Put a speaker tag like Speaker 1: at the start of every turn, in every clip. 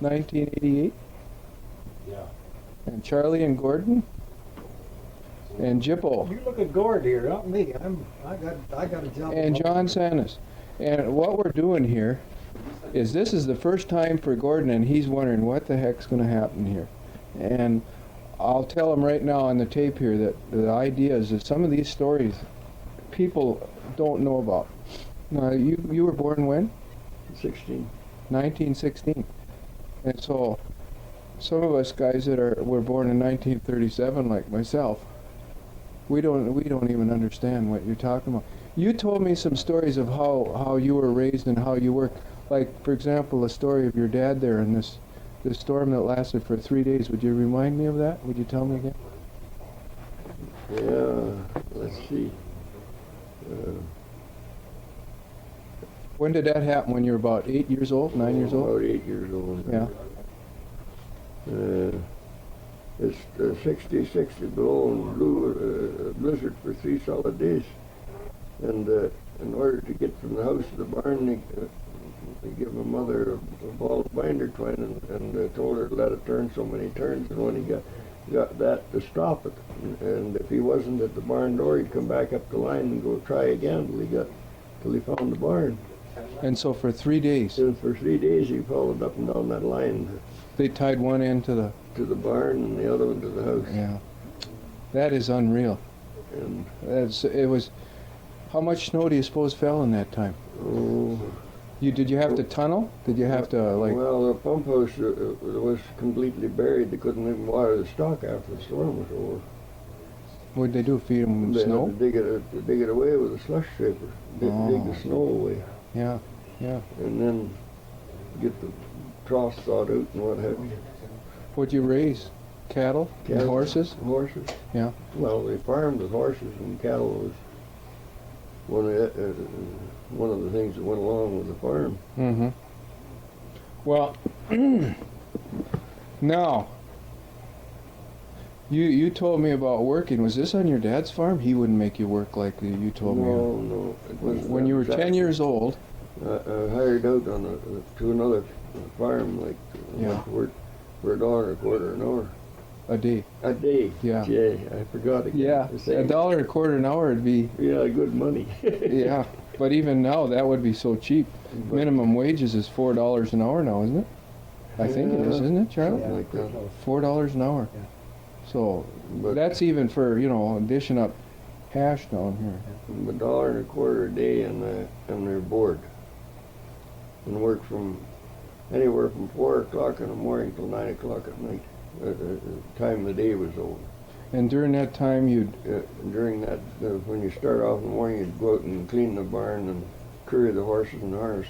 Speaker 1: 1988.
Speaker 2: Yeah.
Speaker 1: And Charlie and Gordon and Jippo
Speaker 3: You look at Gord here, not me. I got a job.
Speaker 1: and John Sanis. And what we're doing here is this is the first time for Gordon, and he's wondering what the heck's going to happen here. And I'll tell him right now on the tape here that the idea is that some of these stories people don't know about. Now, you were born when?
Speaker 4: 16.
Speaker 1: 1916. And so some of us guys that were born in 1937, like myself, we don't even understand what you're talking about. You told me some stories of how you were raised and how you worked. Like, for example, the story of your dad there in this storm that lasted for 3 days. Would you remind me of that? Would you tell me again?
Speaker 4: Yeah, let's see.
Speaker 1: When did that happen? When you were about 8 years old, 9 years old?
Speaker 4: About 8 years old.
Speaker 1: Yeah.
Speaker 4: It's 60 below and blew a blizzard for 3 solid days. And in order to get from the house to the barn, they give my mother a ball of binder twine and told her to let it turn so many turns. And when he got that to stop it, and if he wasn't at the barn door, he'd come back up the line and go try again till he found the barn.
Speaker 1: And so for 3 days,
Speaker 4: And for 3 days he followed up and down that line
Speaker 1: they tied one end to the...
Speaker 4: to the barn and the other one to the house.
Speaker 1: Yeah. That is unreal.
Speaker 4: And
Speaker 1: It was... How much snow do you suppose fell in that time?
Speaker 4: oh,
Speaker 1: Did you have to tunnel? Did you have to, like...
Speaker 4: well, the pump house was completely buried. They couldn't even water the stock after the storm was over.
Speaker 1: What'd they do, feed them
Speaker 4: They
Speaker 1: snow?
Speaker 4: had to dig it away with a slush scraper. Dig the snow away.
Speaker 1: Yeah, yeah.
Speaker 4: And then get the troughs thawed out and what have you.
Speaker 1: What'd you raise? Cattle? And
Speaker 4: Cattle.
Speaker 1: horses?
Speaker 4: Horses.
Speaker 1: Yeah.
Speaker 4: Well, they farmed with horses, and cattle was one of the things that went along with the farm.
Speaker 1: Mm-hmm. Well, now, you told me about working. Was this on your dad's farm? He wouldn't make you work like you told me.
Speaker 4: No. It was
Speaker 1: When you were 10 years old,
Speaker 4: I hired out to another farm, like worked for $1.25 an hour.
Speaker 1: a day.
Speaker 4: A day.
Speaker 1: Yeah.
Speaker 4: Jay, I forgot again.
Speaker 1: Yeah,
Speaker 4: to say.
Speaker 1: $1.25 an hour would be,
Speaker 4: Yeah, good money.
Speaker 1: yeah. But even now, that would be so cheap.
Speaker 4: But
Speaker 1: Minimum wages is $4 an hour now, isn't it? I think it is, isn't it, Charlie?
Speaker 4: something like that.
Speaker 1: $4 an hour.
Speaker 3: Yeah.
Speaker 1: So
Speaker 4: But
Speaker 1: that's even for, dishing up hash down here.
Speaker 4: $1.25 a day and their board. And work from anywhere from 4 o'clock in the morning till 9 o'clock at night. The time the day was over.
Speaker 1: And during that time, you'd,
Speaker 4: During that, when you start off in the morning, you'd go out and clean the barn and curry the horses and harness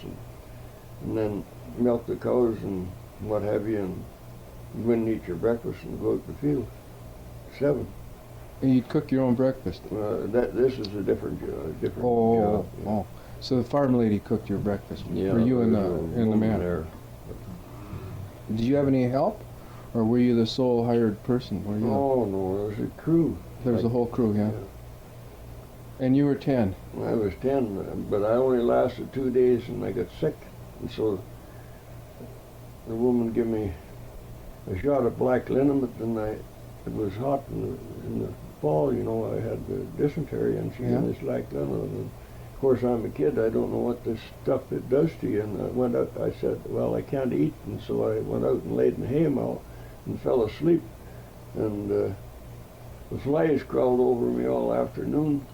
Speaker 4: and then milk the cows and what have you, and you wouldn't eat your breakfast and go out to the field. 7.
Speaker 1: you'd cook your own breakfast.
Speaker 4: This is a different job.
Speaker 1: Oh,
Speaker 4: Yeah.
Speaker 1: oh. So the farm lady cooked your breakfast
Speaker 4: Yeah,
Speaker 1: for you and
Speaker 4: there was a
Speaker 1: the
Speaker 4: woman
Speaker 1: man.
Speaker 4: there.
Speaker 1: Did you have any help, or were you the sole hired person? Were you?
Speaker 4: Oh no, there was a crew.
Speaker 1: There was a whole crew, yeah. And you were 10.
Speaker 4: I was 10, but I only lasted 2 days and I got sick. And so the woman gave me a shot of black liniment, and it was hot in the fall, I had the dysentery, and she gave me this black liniment. And of course, I'm a kid, I don't know what this stuff it does to you. And I went out, I said, well, I can't eat. And so I went out and laid in the hay mow and fell asleep. And the flies crawled over me all afternoon.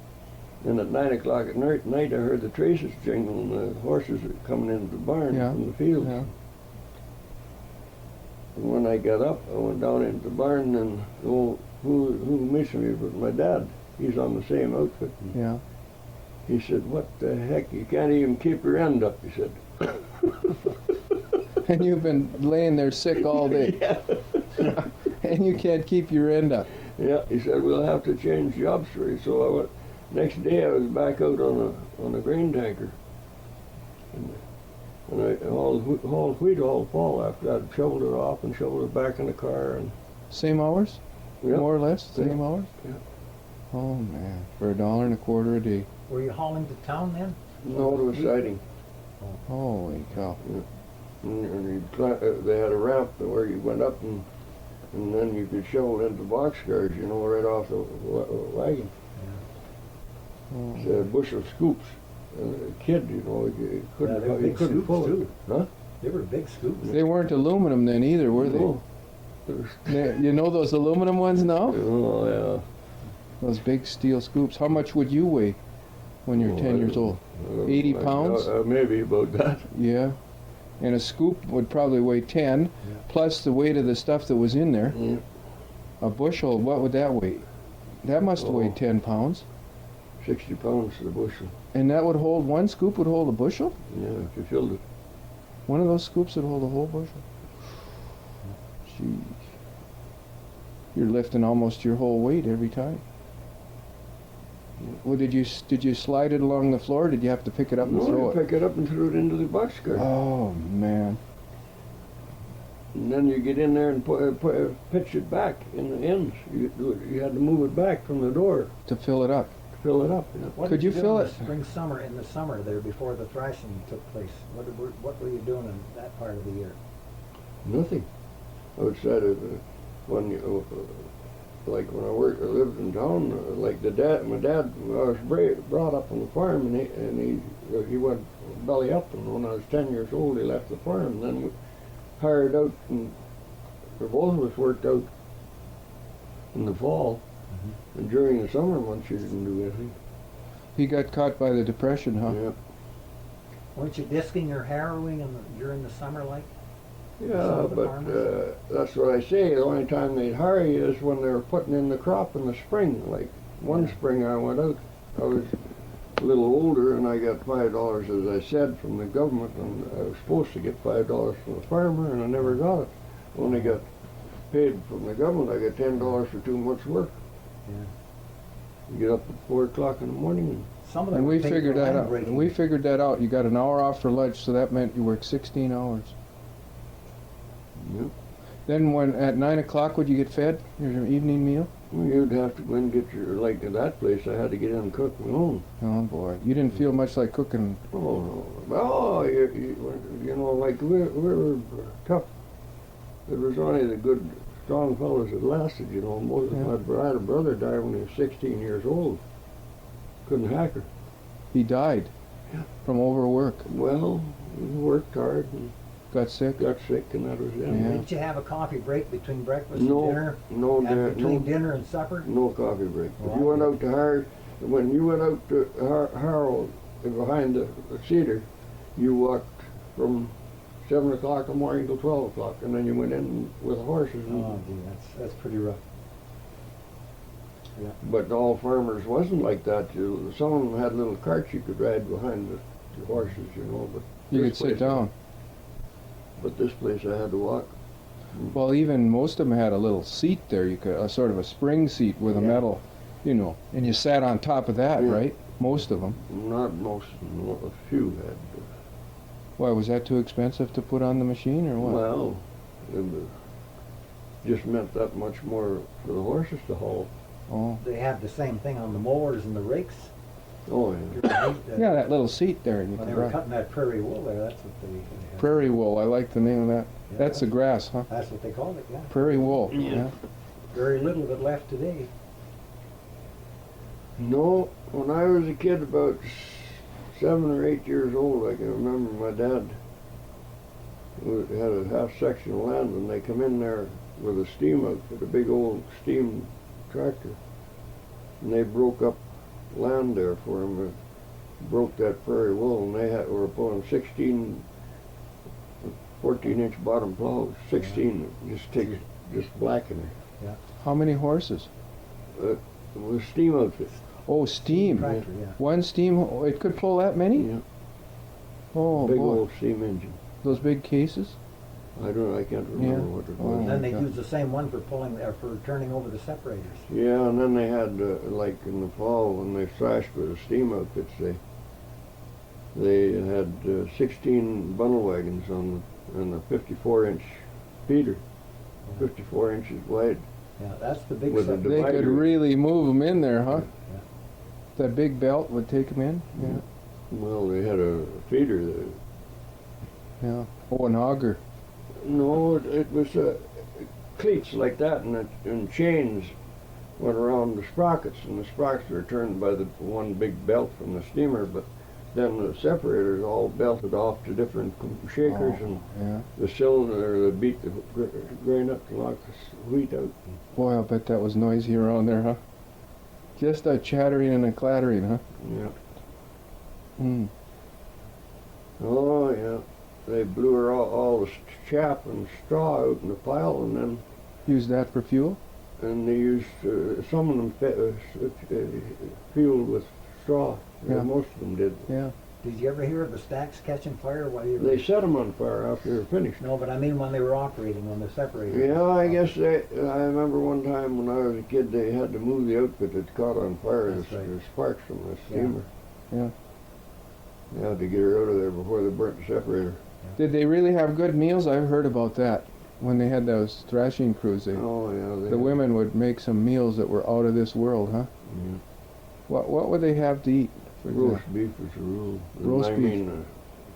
Speaker 4: And at 9 o'clock at night, I heard the traces jingle, and the horses were coming into the barn from the field.
Speaker 1: Yeah.
Speaker 4: And when I got up, I went down into the barn, and who missed me but my dad. He's on the same outfit. And
Speaker 1: Yeah.
Speaker 4: he said, what the heck, you can't even keep your end up, he said.
Speaker 1: And you've been laying there sick all day.
Speaker 4: Yeah.
Speaker 1: And you can't keep your end up.
Speaker 4: Yeah, he said, we'll have to change jobs for you. So I went, next day I was back out on a grain tanker. And I hauled wheat all fall after that, shoveled it off and shoveled it back in the car. And
Speaker 1: Same hours?
Speaker 4: yeah,
Speaker 1: More or less?
Speaker 4: Yeah.
Speaker 1: Same hours?
Speaker 4: Yeah.
Speaker 1: Oh, man. For $1.25 a day.
Speaker 3: Were you hauling to town then?
Speaker 4: no, it was siding.
Speaker 1: Holy cow.
Speaker 4: They had a ramp where you went up and then you could shovel into boxcars, you know, right off the wagon.
Speaker 1: Oh.
Speaker 4: It's a bushel of scoops. A kid, you know, you couldn't,
Speaker 3: they were
Speaker 4: you
Speaker 3: big
Speaker 4: couldn't
Speaker 3: scoops
Speaker 4: pull it.
Speaker 3: too.
Speaker 4: Huh?
Speaker 3: They were big scoops.
Speaker 1: They weren't aluminum then either, were they?
Speaker 4: No. There's-
Speaker 1: You know those aluminum ones now?
Speaker 4: Oh,
Speaker 1: Those big steel scoops. How much would you weigh when you're
Speaker 4: Oh,
Speaker 1: 10
Speaker 4: I
Speaker 1: years
Speaker 4: don't-
Speaker 1: old?
Speaker 4: yeah.
Speaker 1: 80 pounds?
Speaker 4: Maybe about that.
Speaker 1: Yeah. And a scoop would probably weigh 10,
Speaker 3: Yeah.
Speaker 1: plus the weight of the stuff that was in there.
Speaker 4: Yeah.
Speaker 1: A bushel, what would that weigh? That must weigh
Speaker 4: Oh.
Speaker 1: 10 pounds.
Speaker 4: 60 pounds to the bushel.
Speaker 1: And that would hold, one scoop would hold a bushel?
Speaker 4: Yeah, if you filled it.
Speaker 1: One of those scoops would hold a whole bushel? Jeez. You're lifting almost your whole weight every time. Well, did you slide it along the floor? Or did you have to pick it up and
Speaker 4: No,
Speaker 1: throw
Speaker 4: you
Speaker 1: it?
Speaker 4: pick it up and throw it into the boxcar.
Speaker 1: Oh man.
Speaker 4: And then you get in there and pitch it back in the ends. You had to move it back from the door
Speaker 1: To fill it up.
Speaker 4: to fill it up. Yeah.
Speaker 3: What
Speaker 1: Could
Speaker 3: did
Speaker 1: you
Speaker 3: do
Speaker 1: fill
Speaker 3: in
Speaker 1: it?
Speaker 3: the in the summer there before the thrashing took place? What were you doing in that part of the year?
Speaker 4: Nothing outside of when you, like when I lived in town. Like my dad, I was brought up on the farm, and he went belly up. And when I was 10 years old, he left the farm. And then we hired out, and both of us worked out in the fall. And during the summer months, you didn't do anything.
Speaker 1: He got caught by the depression, huh?
Speaker 4: Yeah.
Speaker 3: Weren't you disking or harrowing during the summer like? Some
Speaker 4: Yeah,
Speaker 3: of the
Speaker 4: but
Speaker 3: farmers?
Speaker 4: that's what I say. The only time they'd hire you is when they were putting in the crop in the spring. Like one spring I went out, I was a little older and I got $5, as I said, from the government, and I was supposed to get $5 from the farmer, and I never got it. Only got paid from the government. I got $10 for 2 months' work.
Speaker 3: Yeah.
Speaker 4: You get up at 4 o'clock in the morning and
Speaker 3: Some of them
Speaker 1: And we
Speaker 3: were paid
Speaker 1: figured
Speaker 3: for
Speaker 1: that
Speaker 3: land
Speaker 1: out.
Speaker 3: breaking.
Speaker 1: We figured that out. You got an hour off for lunch, so that meant you worked 16 hours.
Speaker 4: Yep.
Speaker 1: Then when at 9 o'clock would you get fed? Your evening meal?
Speaker 4: Well, you'd have to go and get your, like at that place, I had to get in and cook my own.
Speaker 1: Oh boy, you didn't feel much like cooking.
Speaker 4: Oh, no. Oh, you know, like we were tough. It was only the good, strong fellows that lasted, you know. Most of
Speaker 1: Yeah.
Speaker 4: I had a brother die when he was 16 years old. Couldn't hack her.
Speaker 1: He died
Speaker 4: Yeah.
Speaker 1: from overwork.
Speaker 4: Well, he worked hard and
Speaker 1: Got sick.
Speaker 4: got sick, and that was it.
Speaker 1: Yeah.
Speaker 3: Didn't you have a coffee break between breakfast
Speaker 4: No,
Speaker 3: and dinner?
Speaker 4: no,
Speaker 3: And
Speaker 4: Dad,
Speaker 3: between
Speaker 4: no,
Speaker 3: dinner and supper?
Speaker 4: no coffee break.
Speaker 3: Well,
Speaker 4: If you went out to when you went out to Harold behind the cedar, you walked from 7 o'clock in the morning till 12 o'clock, and then you went in with the horses. And,
Speaker 3: Oh, gee, that's pretty rough.
Speaker 4: But all farmers wasn't like that. Some of them had little carts you could ride behind the horses, you know. But
Speaker 1: You
Speaker 4: this
Speaker 1: could sit
Speaker 4: place-
Speaker 1: down.
Speaker 4: But this place I had to walk.
Speaker 1: Well, even most of them had a little seat there. You could a sort of a spring seat with a
Speaker 3: Yeah.
Speaker 1: metal, you know, and you sat on top of that,
Speaker 4: Yeah.
Speaker 1: right? Most of them.
Speaker 4: Not most, a few had.
Speaker 1: Why was that too expensive to put on the machine, or what?
Speaker 4: Well, it just meant that much more for the horses to haul.
Speaker 1: Oh,
Speaker 3: They have the same thing on the mowers and the rakes.
Speaker 4: Oh, yeah.
Speaker 1: yeah, that little seat there. You
Speaker 3: When
Speaker 1: could
Speaker 3: they were
Speaker 1: ride.
Speaker 3: cutting that prairie wool there, that's what they had.
Speaker 1: Prairie wool. I like the name of that.
Speaker 3: Yeah,
Speaker 1: That's the grass, huh?
Speaker 3: That's what they called it, yeah.
Speaker 1: Prairie wool.
Speaker 4: Yeah.
Speaker 3: Very little of it left today.
Speaker 4: No, when I was a kid, about 7 or 8 years old, I can remember my dad had a half section of land, and they come in there with a steam outfit, a big old steam tractor, and they broke up land there for him. Broke that prairie wool, and were pulling 16, 14-inch bottom plows. 16 just blacking her.
Speaker 1: How many horses?
Speaker 4: It was a steam outfit.
Speaker 1: Oh, steam.
Speaker 3: Tractor, yeah.
Speaker 1: One steam. It could pull that many?
Speaker 4: Yeah,
Speaker 1: Oh
Speaker 4: big
Speaker 1: boy.
Speaker 4: old steam engine.
Speaker 1: Those big cases.
Speaker 4: I can't remember
Speaker 1: Yeah.
Speaker 4: what it
Speaker 1: Oh.
Speaker 4: was.
Speaker 3: And then they
Speaker 1: Okay.
Speaker 3: used the same one for for turning over the separators.
Speaker 4: Yeah, and then they had like in the fall when they thrashed with the steam outfits, they had 16 bundle wagons on a 54-inch feeder, 54 inches wide.
Speaker 3: Yeah, that's the big
Speaker 4: With a
Speaker 3: separator.
Speaker 1: They could
Speaker 4: Divider.
Speaker 1: really move them in there, huh?
Speaker 3: Yeah.
Speaker 1: That big belt would take them in. Yeah.
Speaker 4: Well, they had a feeder that
Speaker 1: Yeah. Oh, an auger.
Speaker 4: No, it was cleats like that, and chains went around the sprockets, and the sprockets were turned by the one big belt from the steamer, but then the separators all belted off to different shakers, and
Speaker 1: Yeah.
Speaker 4: the cylinder that beat the grain up to knock the wheat out.
Speaker 1: Boy, I'll bet that was noisy around there, huh? Just a chattering and a clattering, huh?
Speaker 4: Yeah.
Speaker 1: Hmm.
Speaker 4: Oh, yeah. They blew her all the chaff and straw out in the pile, and then
Speaker 1: Use that for fuel?
Speaker 4: and they used some of them fueled with straw.
Speaker 1: Yeah.
Speaker 4: Most of them did.
Speaker 1: Yeah.
Speaker 3: Did you ever hear of the stacks catching fire while you were?
Speaker 4: They set them on fire after they were finished.
Speaker 3: No, but I mean when they were operating, when they're separated.
Speaker 4: Yeah, I guess I remember one time when I was a kid, they had to move the outfit that caught on fire.
Speaker 3: That's right.
Speaker 4: There's sparks from the
Speaker 3: Yeah.
Speaker 4: steamer.
Speaker 1: Yeah.
Speaker 4: They had to get her out of there before they burnt the separator.
Speaker 1: Did they really have good meals? I've heard about that. When they had those thrashing crews,
Speaker 4: Oh, yeah.
Speaker 1: the women would make some meals that were out of this world, huh?
Speaker 4: Yeah.
Speaker 1: What would they have to eat? For
Speaker 4: Roast
Speaker 1: example?
Speaker 4: beef is a rule.
Speaker 1: Roast
Speaker 4: I
Speaker 1: beef.
Speaker 4: mean,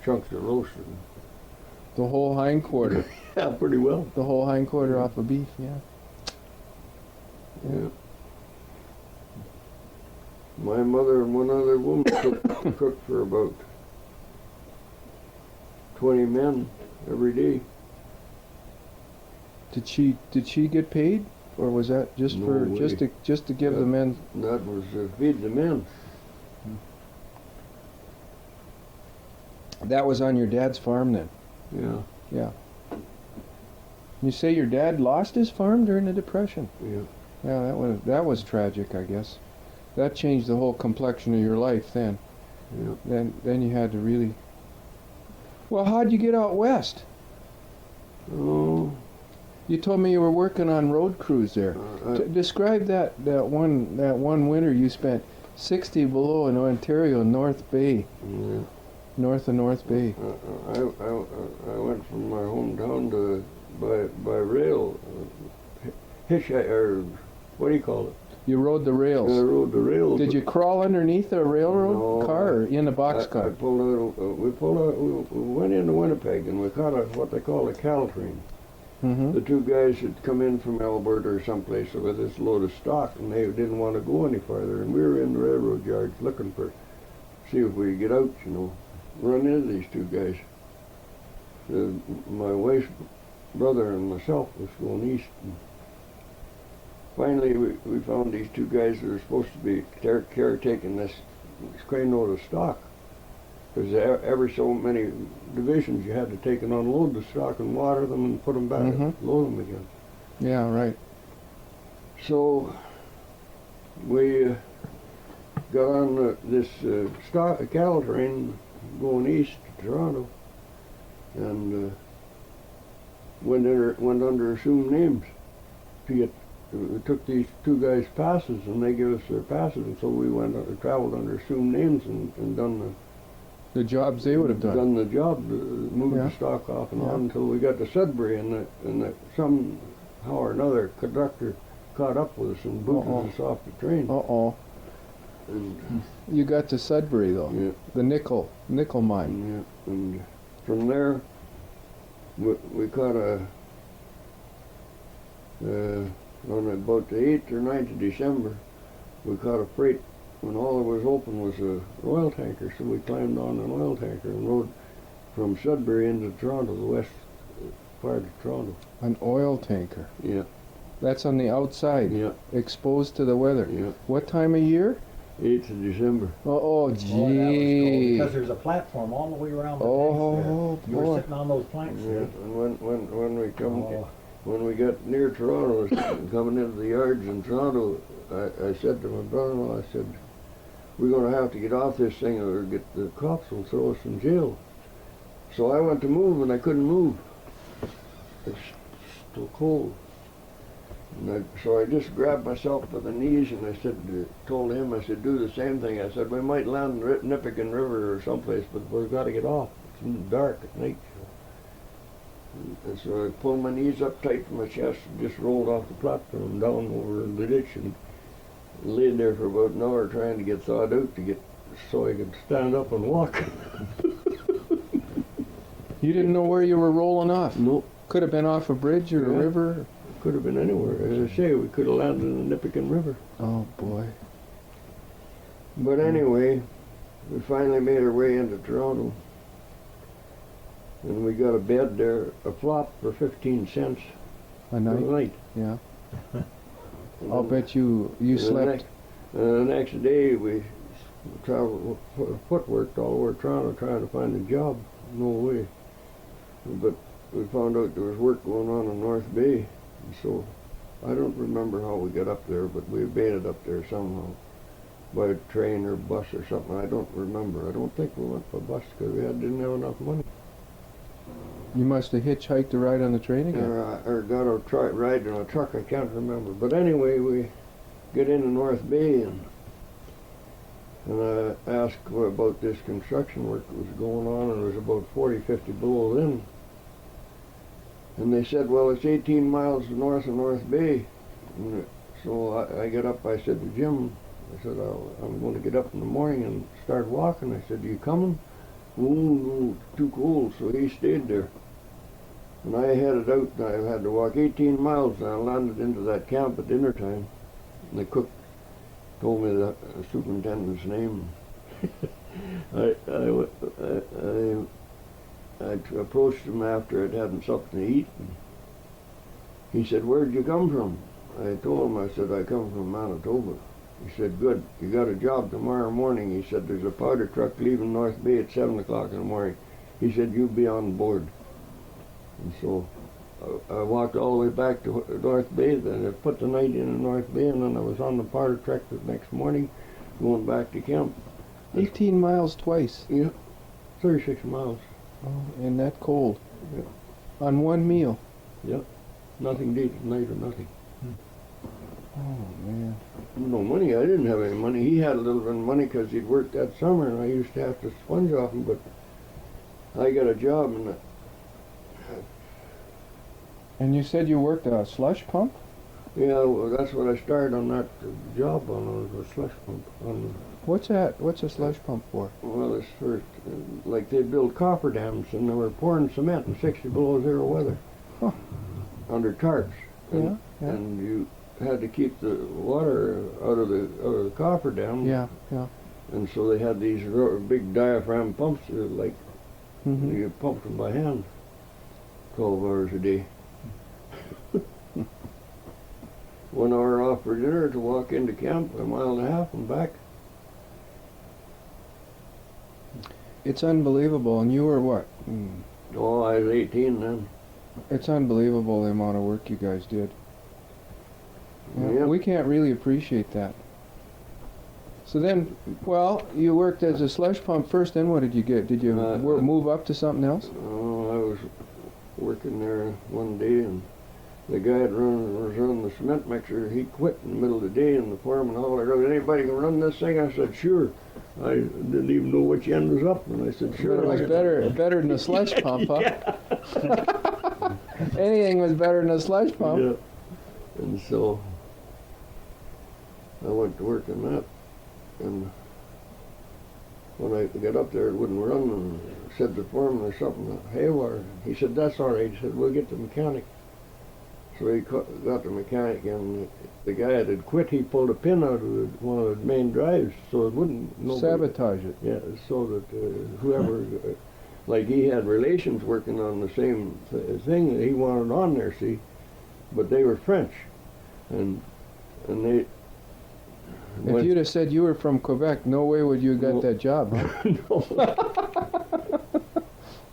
Speaker 4: chunks of roasted.
Speaker 1: The whole hind quarter.
Speaker 4: Yeah, pretty well.
Speaker 1: The whole hind quarter off of beef, yeah.
Speaker 4: Yeah. My mother and one other woman cooked for about 20 men every day.
Speaker 1: Did she get paid, or was that just
Speaker 4: No
Speaker 1: for
Speaker 4: way.
Speaker 1: just to give
Speaker 4: Yeah.
Speaker 1: the men?
Speaker 4: That was feed the men.
Speaker 1: That was on your dad's farm then.
Speaker 4: Yeah,
Speaker 1: You say your dad lost his farm during the Depression.
Speaker 4: yeah.
Speaker 1: Yeah, that was tragic, I guess. That changed the whole complexion of your life then.
Speaker 4: Yeah.
Speaker 1: Then you had to really. Well, how'd you get out west?
Speaker 4: Oh,
Speaker 1: You told me you were working on road crews there. Describe that one winter you spent 60 below in Ontario, North Bay,
Speaker 4: yeah.
Speaker 1: north of North Bay.
Speaker 4: I went from my hometown to by rail, or what do you call it?
Speaker 1: You rode the
Speaker 4: I
Speaker 1: rails.
Speaker 4: rode the rails.
Speaker 1: Did you crawl underneath a railroad
Speaker 4: No,
Speaker 1: car or in a
Speaker 4: I
Speaker 1: boxcar?
Speaker 4: pulled out. We went into Winnipeg and we caught what they call a cattle train.
Speaker 1: Mm-hmm.
Speaker 4: The two guys had come in from Alberta or someplace with this load of stock, and they didn't want to go any farther. And we were in the railroad yards looking for, see if we could get out, run into these two guys. My wife's brother and myself was going east. And finally, we found these two guys that were supposed to be caretaking this crane load of stock. Because every so many divisions you had to take and unload the stock and water them and put them back and load them again.
Speaker 1: Yeah, right.
Speaker 4: So we got on this cattle train going east to Toronto, and went under assumed names to get. We took these two guys' passes, and they gave us their passes, and so we traveled under assumed names and done
Speaker 1: The jobs they would have done.
Speaker 4: the job, moved
Speaker 1: Yeah.
Speaker 4: the stock off and
Speaker 1: Yeah.
Speaker 4: on until we got to Sudbury, and somehow or another conductor caught up with us and booted us off the train.
Speaker 1: Uh-oh.
Speaker 4: And,
Speaker 1: You got to Sudbury though.
Speaker 4: yeah,
Speaker 1: The nickel mine.
Speaker 4: yeah, and from there we caught on about the 8th or 9th of December, we caught a freight when all that was open was a oil tanker, so we climbed on an oil tanker and rode from Sudbury into Toronto, the west part of Toronto.
Speaker 1: An oil tanker.
Speaker 4: Yeah,
Speaker 1: That's on the outside,
Speaker 4: yeah,
Speaker 1: exposed to the weather.
Speaker 4: yeah.
Speaker 1: What time of year?
Speaker 4: 8th of December.
Speaker 1: Oh,
Speaker 3: Oh, that was cold,
Speaker 1: gee.
Speaker 3: because there's a platform all the way around the
Speaker 1: Oh,
Speaker 3: tanks there. You were
Speaker 1: boy.
Speaker 3: sitting on those planks
Speaker 4: Yeah,
Speaker 3: there.
Speaker 4: and
Speaker 3: Oh,
Speaker 4: when we got near Toronto, coming into the yards in Toronto, I said to my brother-in-law, I said, we're going to have to get off this thing or get the cops will throw us in jail. So I went to move and I couldn't move. It's still cold. So I just grabbed myself by the knees and I told him, I said, do the same thing. I said, we might land in Nipigon River or someplace, but we've got to get off. It's dark at night. And so I pulled my knees up tight to my chest and just rolled off the platform down over the ditch and laid there for about an hour trying to get thawed out so I could stand up and walk.
Speaker 1: You didn't know where you were rolling off?
Speaker 4: Nope.
Speaker 1: Could have been off a bridge or a
Speaker 4: Yeah.
Speaker 1: river.
Speaker 4: Could have been anywhere. As I say, we could have landed in the Nippican River.
Speaker 1: Oh boy.
Speaker 4: But anyway, we finally made our way into Toronto. And we got a bed there, a flop for 15 cents
Speaker 1: A
Speaker 4: a
Speaker 1: night?
Speaker 4: night.
Speaker 1: Yeah.
Speaker 4: And
Speaker 1: I'll
Speaker 4: then
Speaker 1: bet you slept.
Speaker 4: the next day we traveled, footworked all over Toronto trying to find a job. No way. But we found out there was work going on in North Bay. And so I don't remember how we got up there, but we made it up there somehow. By train or bus or something. I don't remember. I don't think we went by bus because didn't have enough money.
Speaker 1: You must have hitchhiked to ride on the train again.
Speaker 4: Or got a ride in a truck. I can't remember. But anyway, we get into North Bay and I asked about this construction work that was going on, and it was about 40, 50 below in. And they said, well, it's 18 miles north of North Bay. And so I got up, I said to Jim, I said, I'm going to get up in the morning and start walking. I said, you coming? Oh, no, it's too cold. So he stayed there. And I headed out, and I had to walk 18 miles, and I landed into that camp at dinner time. And the cook told me the superintendent's name. I approached him after I'd had something to eat. And he said, where'd you come from? I told him, I said, I come from Manitoba. He said, good, you got a job tomorrow morning. He said, there's a powder truck leaving North Bay at 7 o'clock in the morning. He said, you'll be on board. And so I walked all the way back to North Bay, then I put the night in North Bay, and then I was on the powder truck the next morning, going back to camp.
Speaker 1: 18 miles twice.
Speaker 4: Yeah, 36 miles.
Speaker 1: Oh, and that cold.
Speaker 4: Yeah.
Speaker 1: On one meal.
Speaker 4: Yep. Nothing to eat at night or nothing.
Speaker 1: Oh man.
Speaker 4: No money. I didn't have any money. He had a little bit of money because he'd worked that summer, and I used to have to sponge off him. But I got a job, and
Speaker 1: And you said you worked a slush pump?
Speaker 4: yeah, well, that's what I started on that job on, was a slush pump.
Speaker 1: What's that? What's a slush pump for?
Speaker 4: Well, it's for like they built coffer dams, and they were pouring cement in 60 below zero weather.
Speaker 1: Huh.
Speaker 4: Under tarps.
Speaker 1: Yeah, yeah.
Speaker 4: And you had to keep the water out of the coffer dam.
Speaker 1: Yeah, yeah.
Speaker 4: And so they had these big diaphragm pumps, like
Speaker 1: Mm-hmm.
Speaker 4: you pumped them by hand, 12 hours a day. 1 hour off for dinner to walk into camp, a mile and a half and back.
Speaker 1: It's unbelievable. And you were what?
Speaker 4: Oh, I was 18 then.
Speaker 1: It's unbelievable the amount of work you guys did. Yeah,
Speaker 4: Yep.
Speaker 1: We can't really appreciate that. So then, well, you worked as a slush pump first, then what did you get? Did you move up to something else?
Speaker 4: Oh, I was working there one day, and the guy that was running the cement mixer, he quit in the middle of the day, and the foreman hollered out, anybody can run this thing? I said, sure. I didn't even know which end was up, and I said, sure.
Speaker 1: But it was better than a slush pump, huh? Anything was better than a slush pump.
Speaker 4: Yeah. And so I went to work on that, and when I got up there, it wouldn't run, and said to the foreman, there's something haywire. He said, that's all right. He said, we'll get the mechanic. So he got the mechanic, and the guy that had quit, he pulled a pin out of one of the main drives, so it wouldn't...
Speaker 1: Sabotage it.
Speaker 4: Yeah, so that whoever... like he had relations working on the same thing that he wanted on there, see? But they were French. And they...
Speaker 1: If you'd have said you were from Quebec, no way would you have got that job, huh?
Speaker 4: No.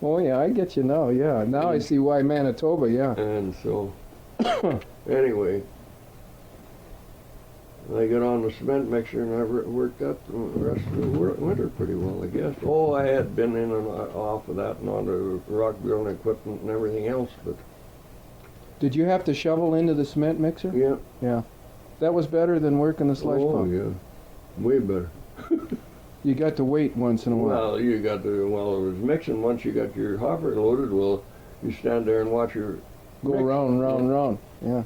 Speaker 1: Oh yeah, I get you now, yeah. Now I see why Manitoba, yeah.
Speaker 4: And so... anyway, I got on the cement mixer, and I worked up the rest of the winter pretty well, I guess. Oh, I had been in and off of that and on the rock building equipment and everything else, but...
Speaker 1: Did you have to shovel into the cement mixer?
Speaker 4: Yeah.
Speaker 1: Yeah. That was better than working the slush pump.
Speaker 4: Oh, yeah. Way better.
Speaker 1: You got to wait once in a while.
Speaker 4: Well, you got to, while it was mixing, once you got your hopper loaded, well, you stand there and watch your...
Speaker 1: Go
Speaker 4: mix.
Speaker 1: round, round, round. Yeah.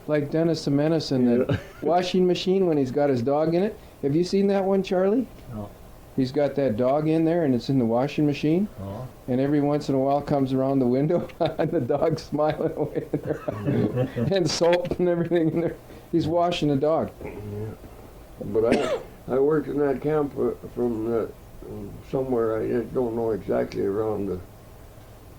Speaker 1: Like Dennis the Menace in the washing machine when he's got his dog in it. Have you seen that one, Charlie?
Speaker 3: No.
Speaker 1: He's got that dog in there, and it's in the washing machine.
Speaker 3: Oh.
Speaker 1: And every once in a while comes around the window, and the dog's smiling away in there, and soap and everything in there. He's washing the dog.
Speaker 4: Yeah. But I worked in that camp from somewhere, I don't know exactly, around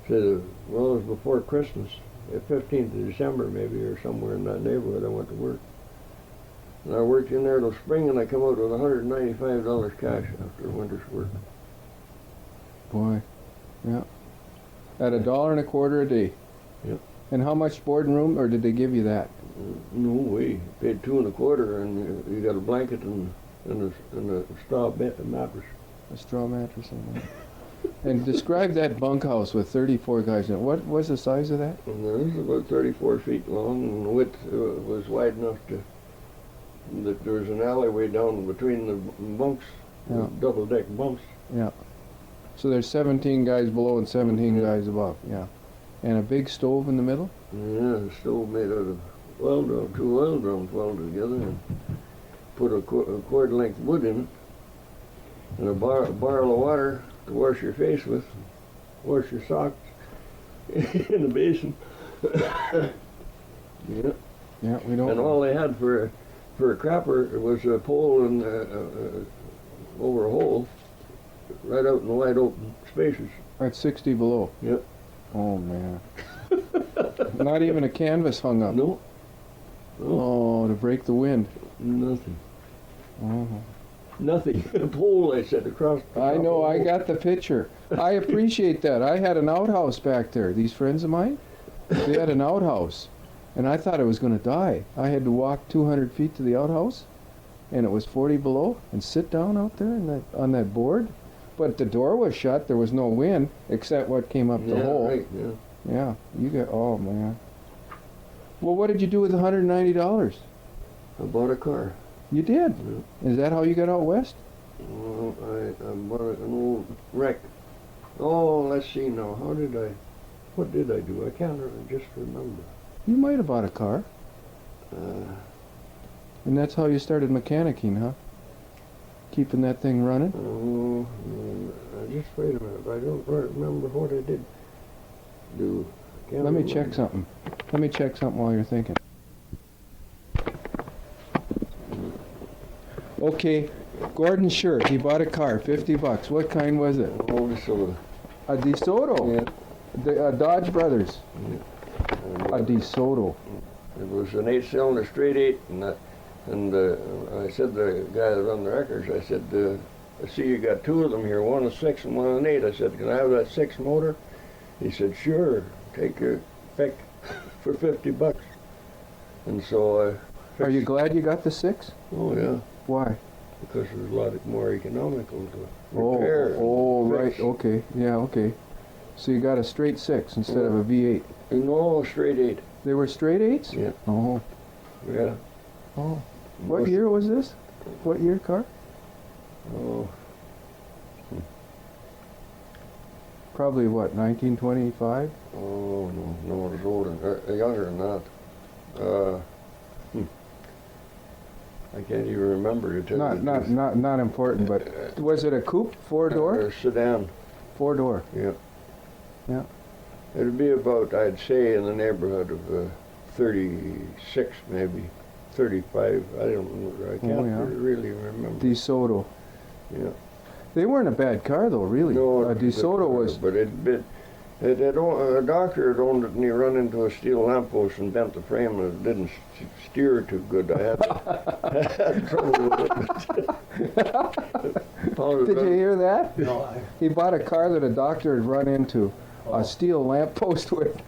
Speaker 4: it was before Christmas, the 15th of December maybe, or somewhere in that neighborhood I went to work. And I worked in there till spring, and I come out with $195 cash after a winter's work.
Speaker 1: Boy, yeah. At $1.25 a day.
Speaker 4: Yep.
Speaker 1: And how much board and room, or did they give you that?
Speaker 4: No, we paid $2.25, and you got a blanket and a straw mattress.
Speaker 1: A straw mattress on that. And describe that bunkhouse with 34 guys in it. What was the size of that?
Speaker 4: And it was about 34 feet long, and the width was wide enough that there was an alleyway down between the bunks,
Speaker 1: Yeah.
Speaker 4: double-deck bunks.
Speaker 1: Yeah. So there's 17 guys below and 17 guys above. Yeah. And a big stove in the middle?
Speaker 4: Yeah, a stove made out of oil drum, 2 oil drums welded together, and put a cord-length wood in it, and a barrel of water to wash your face with, wash your socks in the basin. Yeah.
Speaker 1: Yeah, we don't.
Speaker 4: And all they had for a crapper was a pole and over a hole, right out in the wide open spaces.
Speaker 1: At 60 below.
Speaker 4: Yep.
Speaker 1: Oh, man. Not even a canvas hung up.
Speaker 4: No. No.
Speaker 1: Oh, to break the wind.
Speaker 4: Nothing.
Speaker 1: Oh.
Speaker 4: Nothing. A pole, I said, across the
Speaker 1: I
Speaker 4: top
Speaker 1: know,
Speaker 4: of
Speaker 1: I
Speaker 4: the hole.
Speaker 1: got the picture. I appreciate that. I had an outhouse back there. These friends of mine, they had an outhouse. And I thought I was going to die. I had to walk 200 feet to the outhouse, and it was 40 below, and sit down out there on that board. But the door was shut. There was no wind, except what came up the
Speaker 4: Yeah,
Speaker 1: hole.
Speaker 4: right, yeah.
Speaker 1: Yeah, you got, oh, man. Well, what did you do with the $190?
Speaker 4: I bought a car.
Speaker 1: You did?
Speaker 4: Yeah.
Speaker 1: Is that how you got out west?
Speaker 4: Well, I bought an old wreck. Oh, let's see now. What did I do? I can't just remember.
Speaker 1: You might have bought a car.
Speaker 4: Uh,
Speaker 1: And that's how you started mechanicking, huh? Keeping that thing running?
Speaker 4: Oh, just wait a minute. I don't remember what I did do. I can't
Speaker 1: Let me
Speaker 4: remember.
Speaker 1: check something. Let me check something while you're thinking. Okay, Gordon's shirt. He bought a car, $50. What kind was it?
Speaker 4: Oh, DeSoto.
Speaker 1: A DeSoto.
Speaker 4: Yeah.
Speaker 1: The Dodge Brothers.
Speaker 4: And,
Speaker 1: A DeSoto.
Speaker 4: it was an 8-cylinder straight 8, and I said to the guy that run the records, I said, I see you got 2 of them here, one a 6 and one an 8. I said, can I have that 6 motor? He said, sure, take your pick for $50. And so I
Speaker 1: Are you glad you got the 6?
Speaker 4: Oh yeah,
Speaker 1: Why?
Speaker 4: because it was a lot more economical to
Speaker 1: Oh,
Speaker 4: repair. and
Speaker 1: oh, right.
Speaker 4: fix.
Speaker 1: Okay. Yeah, okay. So you got a straight 6 instead of a V8.
Speaker 4: No, straight 8.
Speaker 1: They were straight 8s?
Speaker 4: Yeah.
Speaker 1: Oh.
Speaker 4: Yeah.
Speaker 1: Oh. What
Speaker 4: Most-
Speaker 1: year was this? What year car?
Speaker 4: Oh,
Speaker 1: Probably what, 1925?
Speaker 4: oh no, it was older, younger than that. I can't even remember to tell you the truth.
Speaker 1: Not important, but was it a coupe, 4-door?
Speaker 4: Sedan.
Speaker 1: 4-door.
Speaker 4: Yeah.
Speaker 1: Yeah.
Speaker 4: It'd be about, I'd say, in the neighborhood of 36, maybe 35. I don't remember. I can't
Speaker 1: yeah.
Speaker 4: really remember.
Speaker 1: DeSoto.
Speaker 4: Yeah.
Speaker 1: They weren't a bad car though, really.
Speaker 4: No,
Speaker 1: A DeSoto was.
Speaker 4: But a doctor had owned it, and he run into a steel lamppost and bent the frame, and it didn't steer too good. I had trouble with it.
Speaker 1: Did you hear that?
Speaker 3: No,
Speaker 1: He bought a car that a doctor had run into
Speaker 3: Oh.
Speaker 1: a steel lamppost with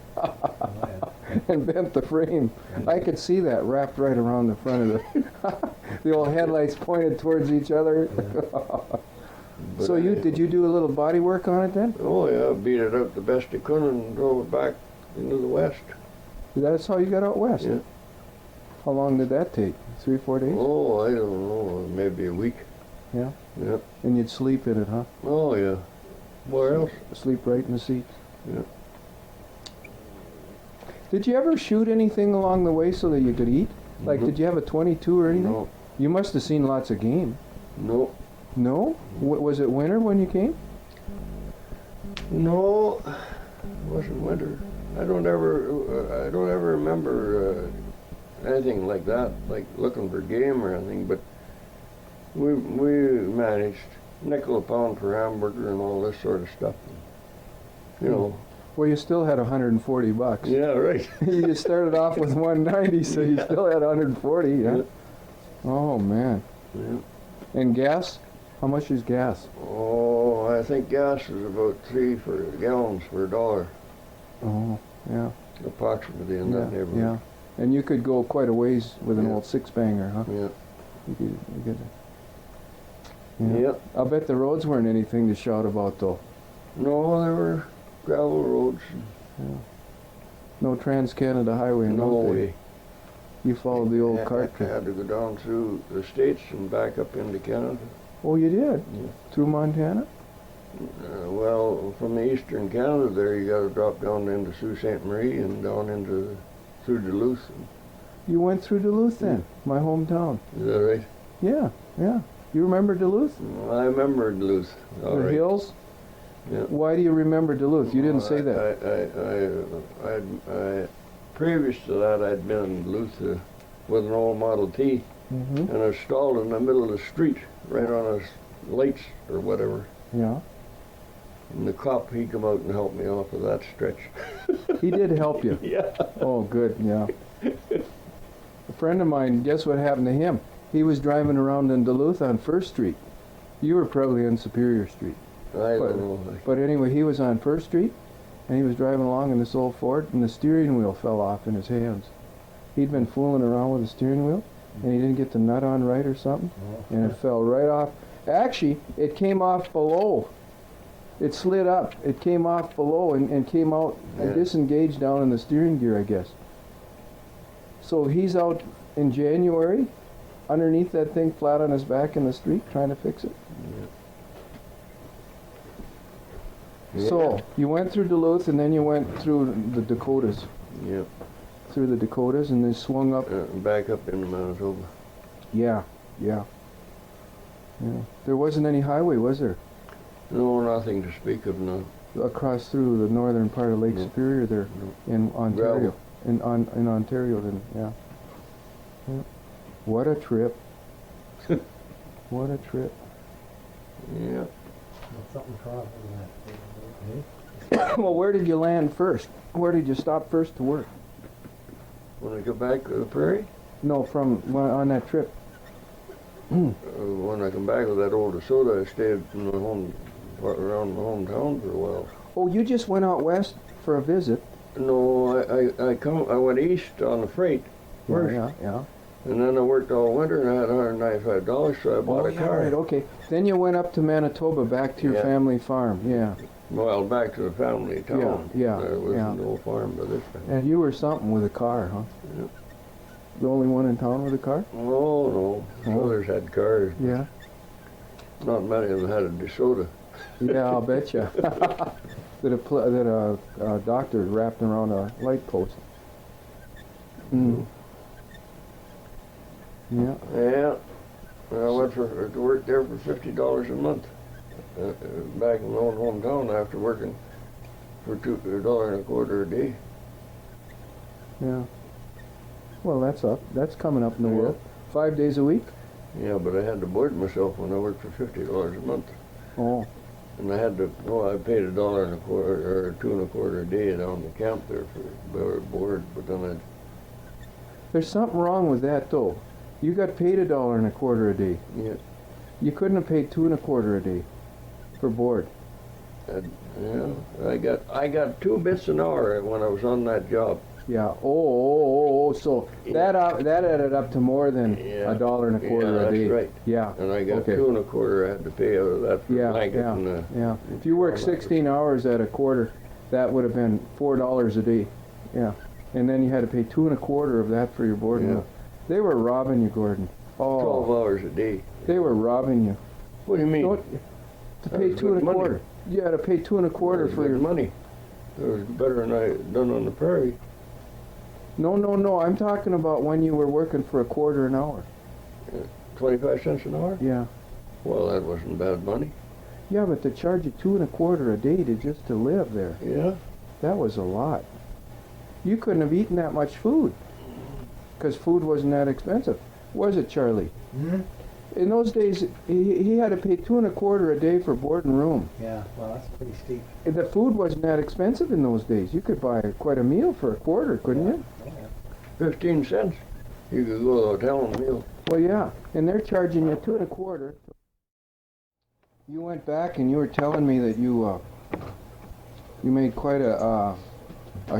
Speaker 1: and bent the frame. I could see that wrapped right around the front of the old headlights pointed towards each other.
Speaker 4: But
Speaker 1: So did you do a little body work on it then?
Speaker 4: Oh yeah, beat it up the best I could and drove it back into the west.
Speaker 1: That's how you got out west?
Speaker 4: Yeah.
Speaker 1: How long did that take? 3-4 days?
Speaker 4: Oh, I don't know, maybe a week.
Speaker 1: Yeah?
Speaker 4: Yeah.
Speaker 1: And you'd sleep in it, huh?
Speaker 4: Oh yeah. Where else?
Speaker 1: Sleep right in the seat.
Speaker 4: Yeah.
Speaker 1: Did you ever shoot anything along the way so that you could eat? Like,
Speaker 4: Mhm.
Speaker 1: did you have a 22 or anything?
Speaker 4: No,
Speaker 1: You must have seen lots of game.
Speaker 4: no.
Speaker 1: No? Was it winter when you came?
Speaker 4: No, it wasn't winter. I don't ever remember anything like that, like looking for game or anything. But we managed nickel a pound for hamburger and all this sort of stuff. You know.
Speaker 1: Well, you still had $140.
Speaker 4: Yeah, right.
Speaker 1: You started off with 190, so you still had 140. Yeah.
Speaker 4: Yeah.
Speaker 1: Oh man.
Speaker 4: Yeah.
Speaker 1: And gas? How much is gas?
Speaker 4: Oh, I think gas is about 3 gallons for $1,
Speaker 1: Oh, yeah.
Speaker 4: approximately in that
Speaker 1: Yeah.
Speaker 4: neighborhood.
Speaker 1: And you could go quite a ways with an
Speaker 4: Yeah.
Speaker 1: old six-banger, huh?
Speaker 4: Yeah.
Speaker 1: You could, yeah.
Speaker 4: Yeah.
Speaker 1: I'll bet the roads weren't anything to shout about, though.
Speaker 4: No, there were gravel roads.
Speaker 1: No Trans-Canada Highway.
Speaker 4: No way.
Speaker 1: You followed the old
Speaker 4: I
Speaker 1: cart track.
Speaker 4: had to go down through the States and back up into Canada.
Speaker 1: Oh, you did?
Speaker 4: Yeah.
Speaker 1: Through Montana?
Speaker 4: Well, from the eastern Canada there, you got to drop down into Sault Ste. Marie and down into through Duluth.
Speaker 1: You went through Duluth then, my hometown.
Speaker 4: Is that right?
Speaker 1: Yeah, yeah. You remember Duluth?
Speaker 4: I remember Duluth. All
Speaker 1: The
Speaker 4: right.
Speaker 1: hills?
Speaker 4: Yeah.
Speaker 1: Why do you remember Duluth? You didn't say that.
Speaker 4: I previous to that, I'd been in Duluth with an old Model T,
Speaker 1: Mm-hmm.
Speaker 4: and I was stalled in the middle of the street, right on a lights or whatever.
Speaker 1: Yeah.
Speaker 4: And the cop, he come out and helped me off of that stretch.
Speaker 1: He did help you.
Speaker 4: Yeah.
Speaker 1: Oh, good, yeah. A friend of mine, guess what happened to him? He was driving around in Duluth on First Street. You were probably on Superior Street.
Speaker 4: I don't know.
Speaker 1: But anyway, he was on First Street, and he was driving along in this old Ford, and the steering wheel fell off in his hands. He'd been fooling around with the steering wheel, and he didn't get the nut on right or something, and it fell right off. Actually, it came off below. It slid up. It came off below and came out and
Speaker 4: Yeah.
Speaker 1: disengaged down in the steering gear, I guess. So he's out in January, underneath that thing, flat on his back in the street, trying to fix it.
Speaker 4: Yeah.
Speaker 1: So you went through Duluth, and then you went through the Dakotas,
Speaker 4: Yeah.
Speaker 1: through the Dakotas, and then swung up.
Speaker 4: Back up into Manitoba.
Speaker 1: Yeah, yeah, yeah. There wasn't any highway, was there?
Speaker 4: No, nothing to speak of now.
Speaker 1: Across through the northern part of Lake
Speaker 4: No.
Speaker 1: Superior there in Ontario. In Ontario, then, yeah. Yeah. What a trip. What a trip.
Speaker 4: Yeah.
Speaker 3: Something wrong with that.
Speaker 1: Well, where did you land first? Where did you stop first to work?
Speaker 4: When I go back to the prairie,
Speaker 1: No, on that trip.
Speaker 4: when I come back with that old DeSoto, I stayed in my around my hometown for a while.
Speaker 1: Oh, you just went out west for a visit.
Speaker 4: No, I went east on the freight first,
Speaker 1: Yeah.
Speaker 4: and then I worked all winter and I had $195, so I bought a
Speaker 1: yeah,
Speaker 4: car.
Speaker 1: right, okay. Then you went up to Manitoba, back to your
Speaker 4: Yeah.
Speaker 1: family farm, yeah.
Speaker 4: Well, back to the family town.
Speaker 1: Yeah,
Speaker 4: There was
Speaker 1: yeah.
Speaker 4: no farm by this time.
Speaker 1: And you were something with a car, huh?
Speaker 4: Yeah.
Speaker 1: The only one in town with a car?
Speaker 4: Oh, no. Others had cars.
Speaker 1: Yeah.
Speaker 4: Not many of them had a DeSoto.
Speaker 1: Yeah, I'll bet you. that a doctor wrapped around a light post. Mm. Yeah.
Speaker 4: Yeah. I went to work there for $50 a month. Back in my old hometown after working for $1.25 a day.
Speaker 1: Yeah. Well, that's up. That's coming up in the
Speaker 4: Yeah.
Speaker 1: world. 5 days a week?
Speaker 4: Yeah, but I had to board myself when I worked for $50 a month.
Speaker 1: Oh.
Speaker 4: And I had to, I paid $1.25 or $2.25 a day down the camp there for board, but then
Speaker 1: There's something wrong with that, though. You got paid $1.25 a day.
Speaker 4: yeah,
Speaker 1: You couldn't have paid $2.25 a day for board.
Speaker 4: I got 2 bits an hour when I was on that job.
Speaker 1: Yeah. Oh. So that added up to more than
Speaker 4: Yeah.
Speaker 1: $1.25 a day.
Speaker 4: That's right.
Speaker 1: Yeah.
Speaker 4: And I got
Speaker 1: Okay.
Speaker 4: 2.25 I had to pay out of that for
Speaker 1: Yeah.
Speaker 4: blanket
Speaker 1: Yeah.
Speaker 4: and
Speaker 1: Yeah. If you work 16 hours at a quarter, that would have been $4 a day. Yeah. And then you had to pay 2.25 of that for your board.
Speaker 4: Yeah.
Speaker 1: meal. They were robbing you, Gordon.
Speaker 4: 12
Speaker 1: Oh,
Speaker 4: hours a day.
Speaker 1: they were robbing you.
Speaker 4: What do you mean?
Speaker 1: Don't, to
Speaker 4: That
Speaker 1: pay
Speaker 4: was
Speaker 1: two
Speaker 4: good
Speaker 1: and a
Speaker 4: money.
Speaker 1: quarter. You had to pay 2.25
Speaker 4: That was
Speaker 1: for
Speaker 4: good
Speaker 1: your.
Speaker 4: money. It was better than I done on the prairie.
Speaker 1: No. I'm talking about when you were working for a quarter an hour.
Speaker 4: 25 cents an hour?
Speaker 1: Yeah.
Speaker 4: Well, that wasn't bad money.
Speaker 1: Yeah, but to charge you $2.25 a day to live there,
Speaker 4: Yeah.
Speaker 1: that was a lot. You couldn't have eaten that much food, because food wasn't that expensive, was it, Charlie?
Speaker 3: Hmm?
Speaker 1: In those days, he had to pay $2.25 a day for board and room.
Speaker 3: Yeah, well, that's pretty steep.
Speaker 1: And the food wasn't that expensive in those days. You could buy quite a meal for $0.25, couldn't you?
Speaker 3: Yeah.
Speaker 4: 15 cents. You could go to a hotel and meal.
Speaker 1: Well, yeah, and they're charging you $2.25. You went back and you were telling me that you made quite a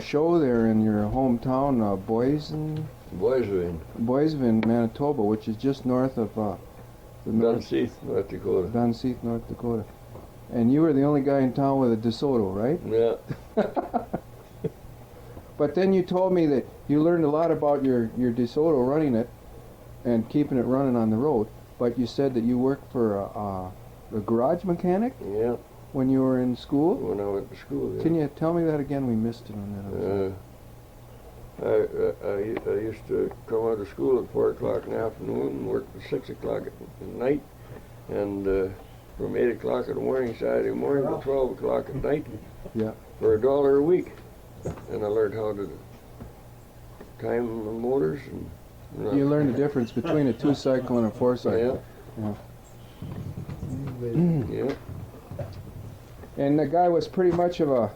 Speaker 1: show there in your hometown, Boisvin, Manitoba, which is just north of
Speaker 4: Dunseith, North Dakota.
Speaker 1: Dunseith, North Dakota. And you were the only guy in town with a DeSoto, right?
Speaker 4: Yeah.
Speaker 1: But then you told me that you learned a lot about your DeSoto running it and keeping it running on the road. But you said that you worked for a garage mechanic
Speaker 4: Yeah.
Speaker 1: when you were in school.
Speaker 4: When I went to school. Yeah.
Speaker 1: Can you tell me that again? We missed it on that.
Speaker 4: I used to come out of school at 4 o'clock in the afternoon and work till 6 o'clock at night, and from 8 o'clock in the morning Saturday morning to 12 o'clock at night.
Speaker 1: Yeah.
Speaker 4: For $1 a week, and I learned how to time the motors and.
Speaker 1: You learned the difference between a 2-cycle and a 4-cycle.
Speaker 4: Yeah. Yeah.
Speaker 1: And the guy was pretty much of a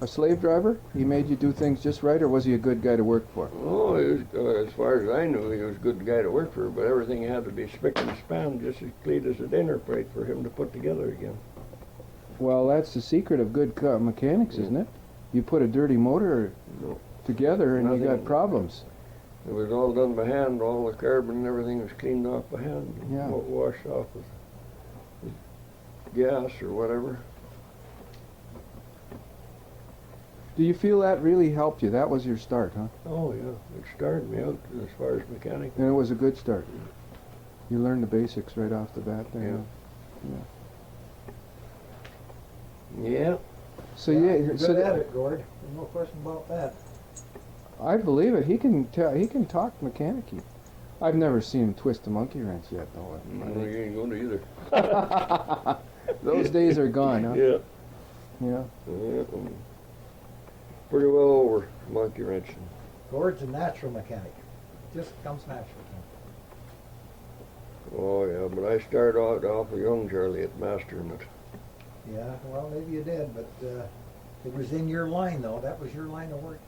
Speaker 1: slave driver. He made you do things just right, or was he a good guy to work for?
Speaker 4: Oh, he was, as far as I knew, he was a good guy to work for, but everything had to be spick and span just as clean as a dinner plate for him to put together again.
Speaker 1: Well, that's the secret of good mechanics, isn't it? You put a dirty motor
Speaker 4: No.
Speaker 1: together and you got
Speaker 4: Nothing.
Speaker 1: problems.
Speaker 4: It was all done by hand. All the carbon and everything was cleaned off by hand.
Speaker 1: Yeah.
Speaker 4: Washed off with gas or whatever.
Speaker 1: Do you feel that really helped you? That was your start, huh?
Speaker 4: Oh, yeah. It started me out as far as mechanic.
Speaker 1: And it was a good start. You learned the basics right off the bat there.
Speaker 4: Yeah.
Speaker 1: huh?
Speaker 4: Yeah.
Speaker 1: So
Speaker 3: You're
Speaker 1: yeah,
Speaker 3: good
Speaker 1: so
Speaker 3: at it, Gord. There's no question about that.
Speaker 1: I believe it. He can talk mechanic-y. I've never seen him twist a monkey wrench yet, though.
Speaker 4: No, you ain't going to either.
Speaker 1: Those days are gone, huh?
Speaker 4: Yeah.
Speaker 1: Yeah.
Speaker 4: Yeah. Pretty well over monkey wrenching.
Speaker 3: Gord's a natural mechanic. Just comes natural to him.
Speaker 4: Oh, yeah, but I started out awful young, Charlie, at mastering it.
Speaker 3: Yeah, well, maybe you did, but it was in your line, though. That was your line of work.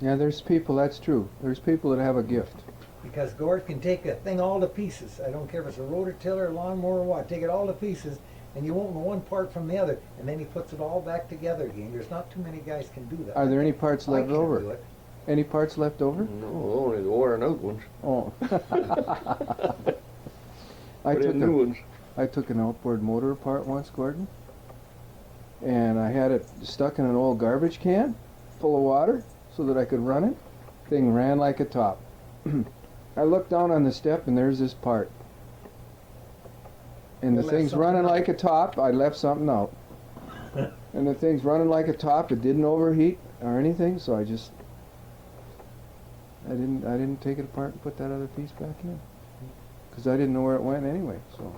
Speaker 1: Yeah, there's people, that's true. There's people that have a gift.
Speaker 3: Because Gord can take a thing all to pieces. I don't care if it's a rototiller, a lawnmower, or what. Take it all to pieces, and you won't know one part from the other. And then he puts it all back together again. There's not too many guys can do that.
Speaker 1: Are there any parts
Speaker 3: I
Speaker 1: left
Speaker 3: can't do
Speaker 1: over?
Speaker 3: it.
Speaker 1: Any parts left over?
Speaker 4: No, only the worn out ones.
Speaker 1: Oh.
Speaker 4: Put in new ones.
Speaker 1: I took an outboard motor apart once, Gordon, and I had it stuck in an old garbage can full of water so that I could run it. Thing ran like a top. I looked down on the step and there's this part. And the
Speaker 3: You left
Speaker 1: thing's
Speaker 3: something
Speaker 1: running
Speaker 3: out.
Speaker 1: like a top. I left something out. And the thing's running like a top. It didn't overheat or anything, so I didn't take it apart and put that other piece back in. Because I didn't know where it went anyway, so.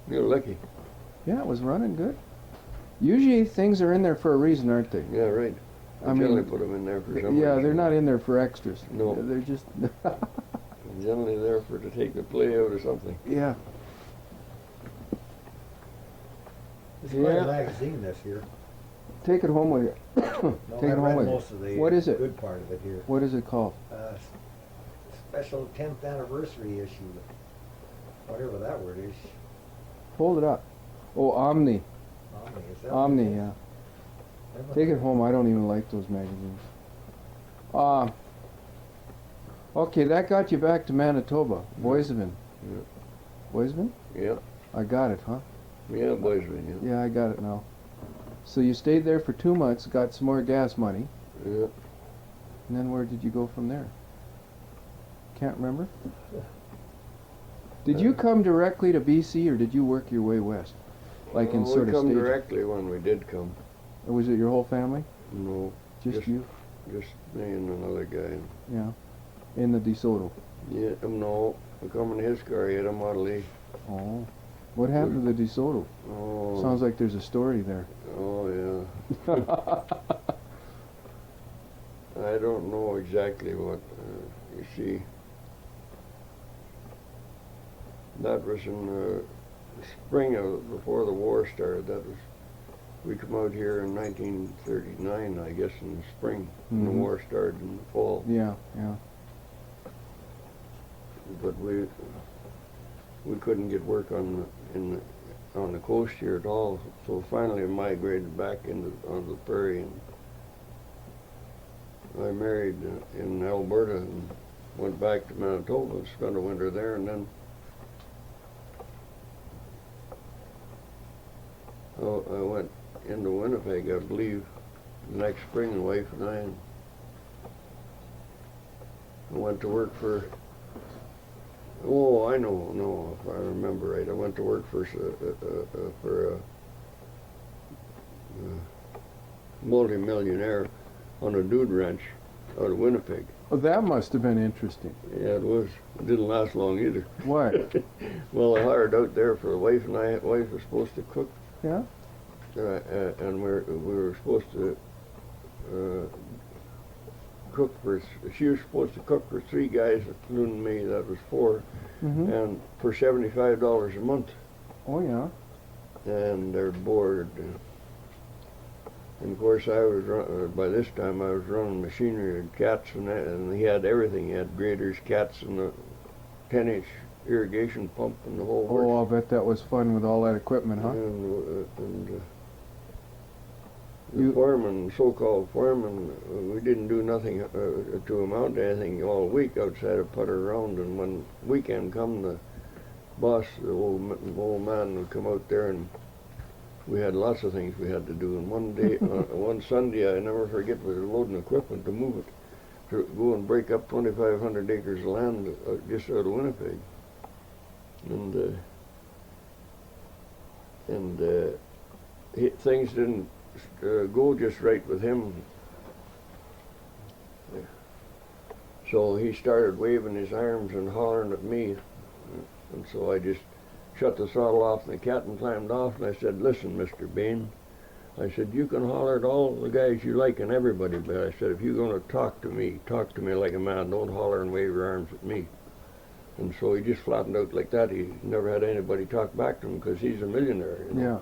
Speaker 4: You're lucky.
Speaker 1: Yeah, it was running good. Usually things are in there for a reason, aren't they?
Speaker 4: Yeah, right.
Speaker 1: I
Speaker 4: I
Speaker 1: mean,
Speaker 4: generally put them in there for some
Speaker 1: Yeah,
Speaker 4: reason.
Speaker 1: they're not in there for extras.
Speaker 4: No.
Speaker 1: They're just,
Speaker 4: Generally there for to take the play out or something.
Speaker 1: yeah.
Speaker 3: This is quite
Speaker 1: Yeah.
Speaker 3: a magazine this year.
Speaker 1: Take it home with you.
Speaker 3: No,
Speaker 1: Take
Speaker 3: I
Speaker 1: it home
Speaker 3: read
Speaker 1: with you.
Speaker 3: most of the
Speaker 1: What is it?
Speaker 3: good part of it here.
Speaker 1: What is it called?
Speaker 3: Special 10th anniversary issue. Whatever that word is.
Speaker 1: Hold it up. Oh, Omni.
Speaker 3: Omni, is that what
Speaker 1: Omni,
Speaker 3: it is?
Speaker 1: yeah.
Speaker 3: Never
Speaker 1: Take it
Speaker 3: heard.
Speaker 1: home. I don't even like those magazines. Okay, that got you back to Manitoba. Boisvin.
Speaker 4: Yeah.
Speaker 1: Boisvin?
Speaker 4: Yeah.
Speaker 1: I got it, huh?
Speaker 4: Yeah, Boisvin, yeah.
Speaker 1: Yeah, I got it now. So you stayed there for 2 months, got some more gas money,
Speaker 4: Yeah.
Speaker 1: and then where did you go from there? Can't remember? Did you come directly to BC, or did you work your way west? Like in
Speaker 4: Well,
Speaker 1: sort
Speaker 4: we
Speaker 1: of
Speaker 4: come
Speaker 1: stages?
Speaker 4: directly when we did come.
Speaker 1: Or was it your whole family?
Speaker 4: No,
Speaker 1: Just
Speaker 4: Just-
Speaker 1: you?
Speaker 4: just me and another guy.
Speaker 1: Yeah. in the DeSoto.
Speaker 4: Yeah, no, coming to his car, he had a Model A.
Speaker 1: Oh. What happened to the DeSoto?
Speaker 4: Oh,
Speaker 1: Sounds like there's a story there.
Speaker 4: oh yeah. I don't know exactly what. You see, that was in the spring of before the war started. That was we come out here in 1939, I guess, in the spring. And the
Speaker 1: Mhm.
Speaker 4: war started in the fall.
Speaker 1: Yeah, yeah.
Speaker 4: But we couldn't get work on the coast here at all. So finally, I migrated back onto the prairie, and I married in Alberta and went back to Manitoba and spent a winter there, and then I went into Winnipeg, I believe, the next spring, the wife and I went to work for. Oh, I know, no, if I remember right. I went to work for a multi-millionaire on a dude ranch out of Winnipeg.
Speaker 1: Oh, that must have been interesting.
Speaker 4: Yeah, it was. It didn't last long either.
Speaker 1: What?
Speaker 4: Well, I hired out there for a wife, and wife was supposed to cook.
Speaker 1: Yeah?
Speaker 4: And we were supposed to cook for. She was supposed to cook for 3 guys, including me. That was 4,
Speaker 1: Mm-hmm.
Speaker 4: and for $75 a month.
Speaker 1: Oh, yeah.
Speaker 4: And they're bored. And of course, I was by this time I was running machinery and cats and that, and he had everything. He had graders, cats, and a 10-inch irrigation pump and the whole works.
Speaker 1: Oh, I'll bet that was fun with all that equipment, huh?
Speaker 4: And the
Speaker 1: You-
Speaker 4: foreman, so-called foreman, we didn't do nothing to amount to anything all week outside of putter around. And when weekend come, the boss, the old man, would come out there, and we had lots of things we had to do. And one day, one Sunday, I never forget, we were loading equipment to move it, to go and break up 2,500 acres of land just out of Winnipeg. And things didn't go just right with him. So he started waving his arms and hollering at me, and so I just shut the throttle off, and the captain climbed off, and I said, "Listen, Mr. Bain," I said, "you can holler at all the guys you like and everybody, but I said, if you're going to talk to me like a man. Don't holler and wave your arms at me." And so he just flattened out like that. He never had anybody talk back to him because he's a millionaire. You know?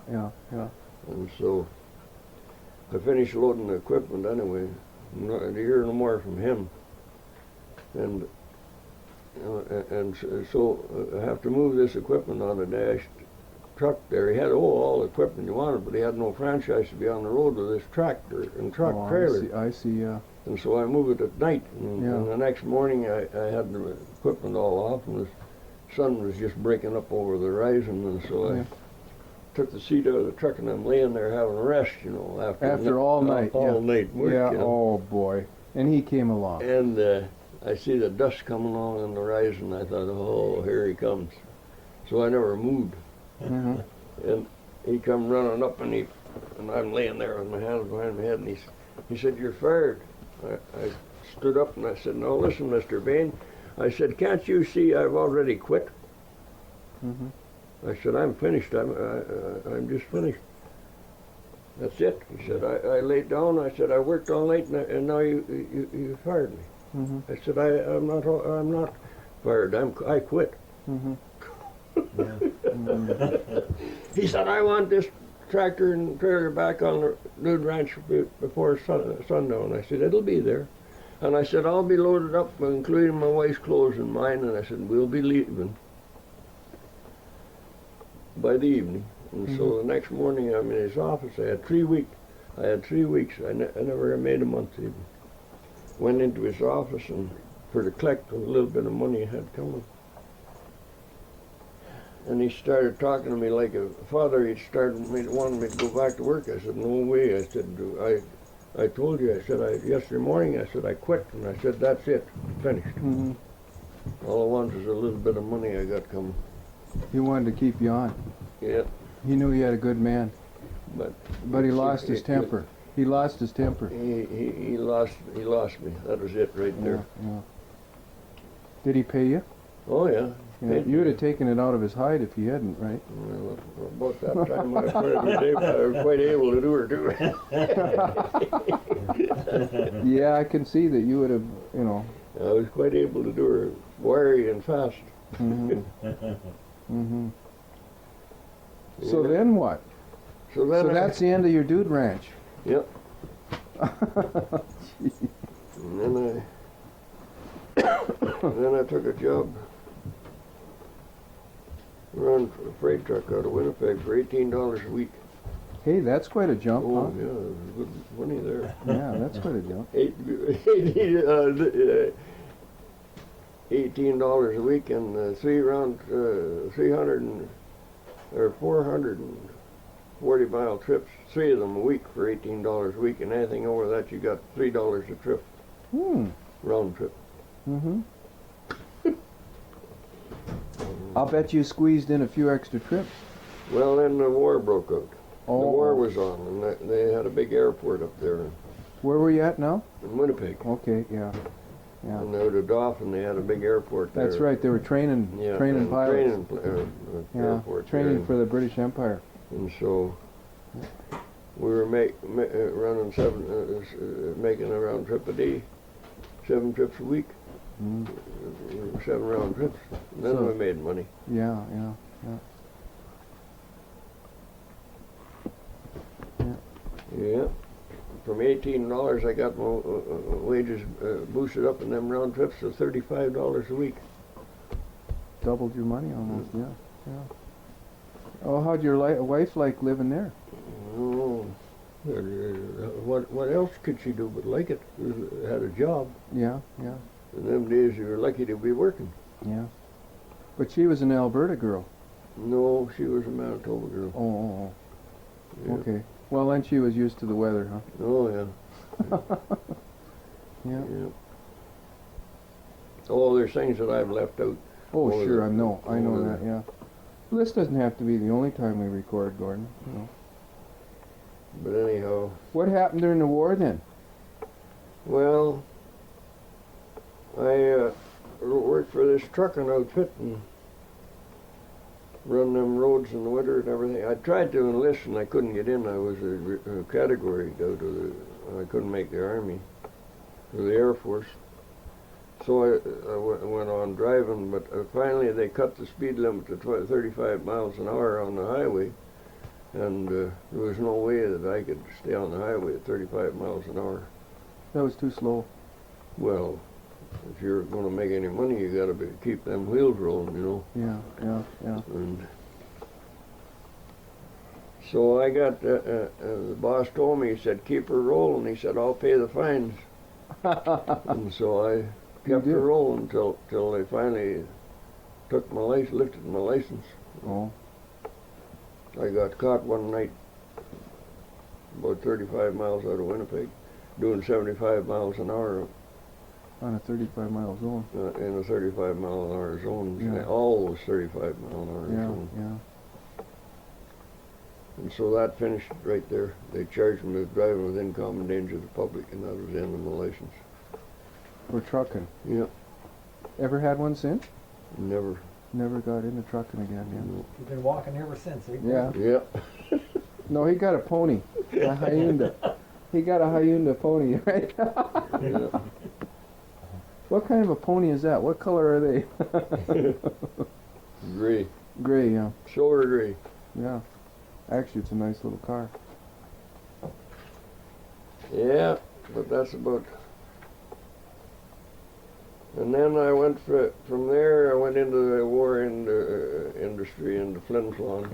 Speaker 1: Yeah.
Speaker 4: And so I finished loading the equipment anyway. To hear no more from him. And so I have to move this equipment on a dashed truck there. He had all the equipment he wanted, but he had no franchise to be on the road with this tractor and truck
Speaker 1: Oh,
Speaker 4: trailer.
Speaker 1: I see, yeah.
Speaker 4: And so I moved it at night. And the next morning I had the equipment all off, and the sun was just breaking up over the horizon. And so I took the seat out of the truck, and I'm laying there having a rest, you know,
Speaker 1: After all night,
Speaker 4: all night work.
Speaker 1: Yeah,
Speaker 4: You know.
Speaker 1: oh boy. And he came along.
Speaker 4: And I see the dust coming along on the horizon. I thought, oh, here he comes. So I never moved.
Speaker 1: Mm-hmm.
Speaker 4: And he come running up, and I'm laying there with my hands behind my head, and he said, "You're fired." I stood up and I said, "No, listen, Mr. Bain." I said, "Can't you see I've already quit?"
Speaker 1: Mm-hmm.
Speaker 4: I said, "I'm finished. I'm just finished. That's it." He said, I laid down. I said, "I worked all night, and now you fired me."
Speaker 1: Mm-hmm.
Speaker 4: I said, I'm not fired. I quit."
Speaker 1: Mm-hmm.
Speaker 4: He said, "I want this tractor and trailer back on the dude ranch before sundown." I said, "It'll be there." And I said, "I'll be loaded up, including my wife's clothes and mine." And I said, "We'll be leaving by the evening." And so the next morning I'm in his office. I had 3 weeks. I never made a month even. Went into his office and to collect a little bit of money I had coming. And he started talking to me like a father. He wanted me to go back to work. I said, "No way." I said, I told you. I said, yesterday morning, I said, I quit. And I said, "That's it. Finished."
Speaker 1: Mm-hmm.
Speaker 4: All I want is a little bit of money I got coming.
Speaker 1: He wanted to keep you on.
Speaker 4: Yeah.
Speaker 1: He knew he had a good man.
Speaker 4: But
Speaker 1: he lost his temper. He lost his temper.
Speaker 4: He lost me. That was it right there.
Speaker 1: Yeah. Did he pay you?
Speaker 4: Oh yeah.
Speaker 1: Yeah,
Speaker 4: Paid
Speaker 1: you'd
Speaker 4: me.
Speaker 1: have taken it out of his hide if he hadn't, right?
Speaker 4: Well, about that time I was quite able to do her too.
Speaker 1: Yeah, I can see that you would have, you know.
Speaker 4: I was quite able to do her wiry and fast.
Speaker 1: Mhm. Mhm. So
Speaker 4: Yeah.
Speaker 1: then what?
Speaker 4: So then
Speaker 1: So that's the end of your dude ranch.
Speaker 4: Yep.
Speaker 1: Jeez.
Speaker 4: And then I took a job run a freight truck out of Winnipeg for $18 a week.
Speaker 1: Hey, that's quite a jump,
Speaker 4: Oh
Speaker 1: huh?
Speaker 4: yeah, there was good money there.
Speaker 1: Yeah, that's quite a jump.
Speaker 4: $18 a week and 440-mile trips, 3 of them a week for $18 a week, and anything over that you got $3 a trip, round trip.
Speaker 1: Mm-hmm. I'll bet you squeezed in a few extra trips.
Speaker 4: Well, then the war broke out.
Speaker 1: Oh.
Speaker 4: The war was on, and they had a big airport up there
Speaker 1: Where were you at now?
Speaker 4: in Winnipeg.
Speaker 1: Okay, yeah. Yeah.
Speaker 4: And out of Dauphin, they had a big airport there.
Speaker 1: That's right, they were training
Speaker 4: and
Speaker 1: pilots. Yeah,
Speaker 4: Airport
Speaker 1: training
Speaker 4: there.
Speaker 1: for the British Empire.
Speaker 4: And so we were running making a round trip a day, 7 trips a week,
Speaker 1: Mm.
Speaker 4: 7 round trips. And then
Speaker 1: So-
Speaker 4: we made money.
Speaker 1: Yeah, yeah, yeah.
Speaker 4: Yeah. From $18, I got my wages boosted up in them round trips to $35 a week.
Speaker 1: Doubled your money almost, yeah, yeah. Oh, how'd your wife like living there?
Speaker 4: Oh, what else could she do but like it? Had a job.
Speaker 1: Yeah, yeah,
Speaker 4: In them days, you were lucky to be working.
Speaker 1: yeah. But she was an Alberta girl.
Speaker 4: No, she was a Manitoba girl.
Speaker 1: Oh,
Speaker 4: Yeah.
Speaker 1: okay. Well, then she was used to the weather, huh?
Speaker 4: Oh, yeah.
Speaker 1: Yeah.
Speaker 4: Yeah. Oh, there's things that I've left out.
Speaker 1: Oh,
Speaker 4: Oh,
Speaker 1: sure,
Speaker 4: the-
Speaker 1: I know
Speaker 4: oh,
Speaker 1: that, yeah. Well, this doesn't have to be the only time we record, Gordon, you know.
Speaker 4: But anyhow,
Speaker 1: What happened during the war then?
Speaker 4: well, I worked for this trucking outfit and run them roads in the winter and everything. I tried to enlist and I couldn't get in. I was a category out of the. I couldn't make the army or the Air Force. So I went on driving, but finally they cut the speed limit to 35 miles an hour on the highway, and there was no way that I could stay on the highway at 35 miles an hour.
Speaker 1: That was too slow.
Speaker 4: Well, if you're going to make any money, you got to keep them wheels rolling, you know.
Speaker 1: Yeah, yeah, yeah.
Speaker 4: And so I got the boss told me, he said, keep her rolling. He said, I'll pay the fines. And so I kept
Speaker 1: did?
Speaker 4: her rolling till they finally took my license, lifted my license.
Speaker 1: Oh,
Speaker 4: I got caught one night about 35 miles out of Winnipeg, doing 75 miles an hour
Speaker 1: on a 35-mile zone.
Speaker 4: in a 35 mile an hour zone.
Speaker 1: Yeah.
Speaker 4: All was 35 mile an hour
Speaker 1: Yeah,
Speaker 4: zone.
Speaker 1: yeah.
Speaker 4: And so that finished right there. They charged me with driving with uncommon danger to the public, and that was the end of my license.
Speaker 1: For trucking.
Speaker 4: Yeah,
Speaker 1: Ever had one since?
Speaker 4: never.
Speaker 1: Never got into trucking again,
Speaker 4: No.
Speaker 3: You've been walking ever since, eh?
Speaker 1: yeah.
Speaker 4: Yeah.
Speaker 1: No, he got a pony. A Hyundai. He got a Hyundai pony, right?
Speaker 4: Yeah.
Speaker 1: What kind of a pony is that? What color are they?
Speaker 4: Gray.
Speaker 1: Gray, yeah.
Speaker 4: Silver gray.
Speaker 1: Yeah. Actually, it's a nice little car.
Speaker 4: Yeah, but that's about. And then I went from there. I went into the war industry, into Flin Flon.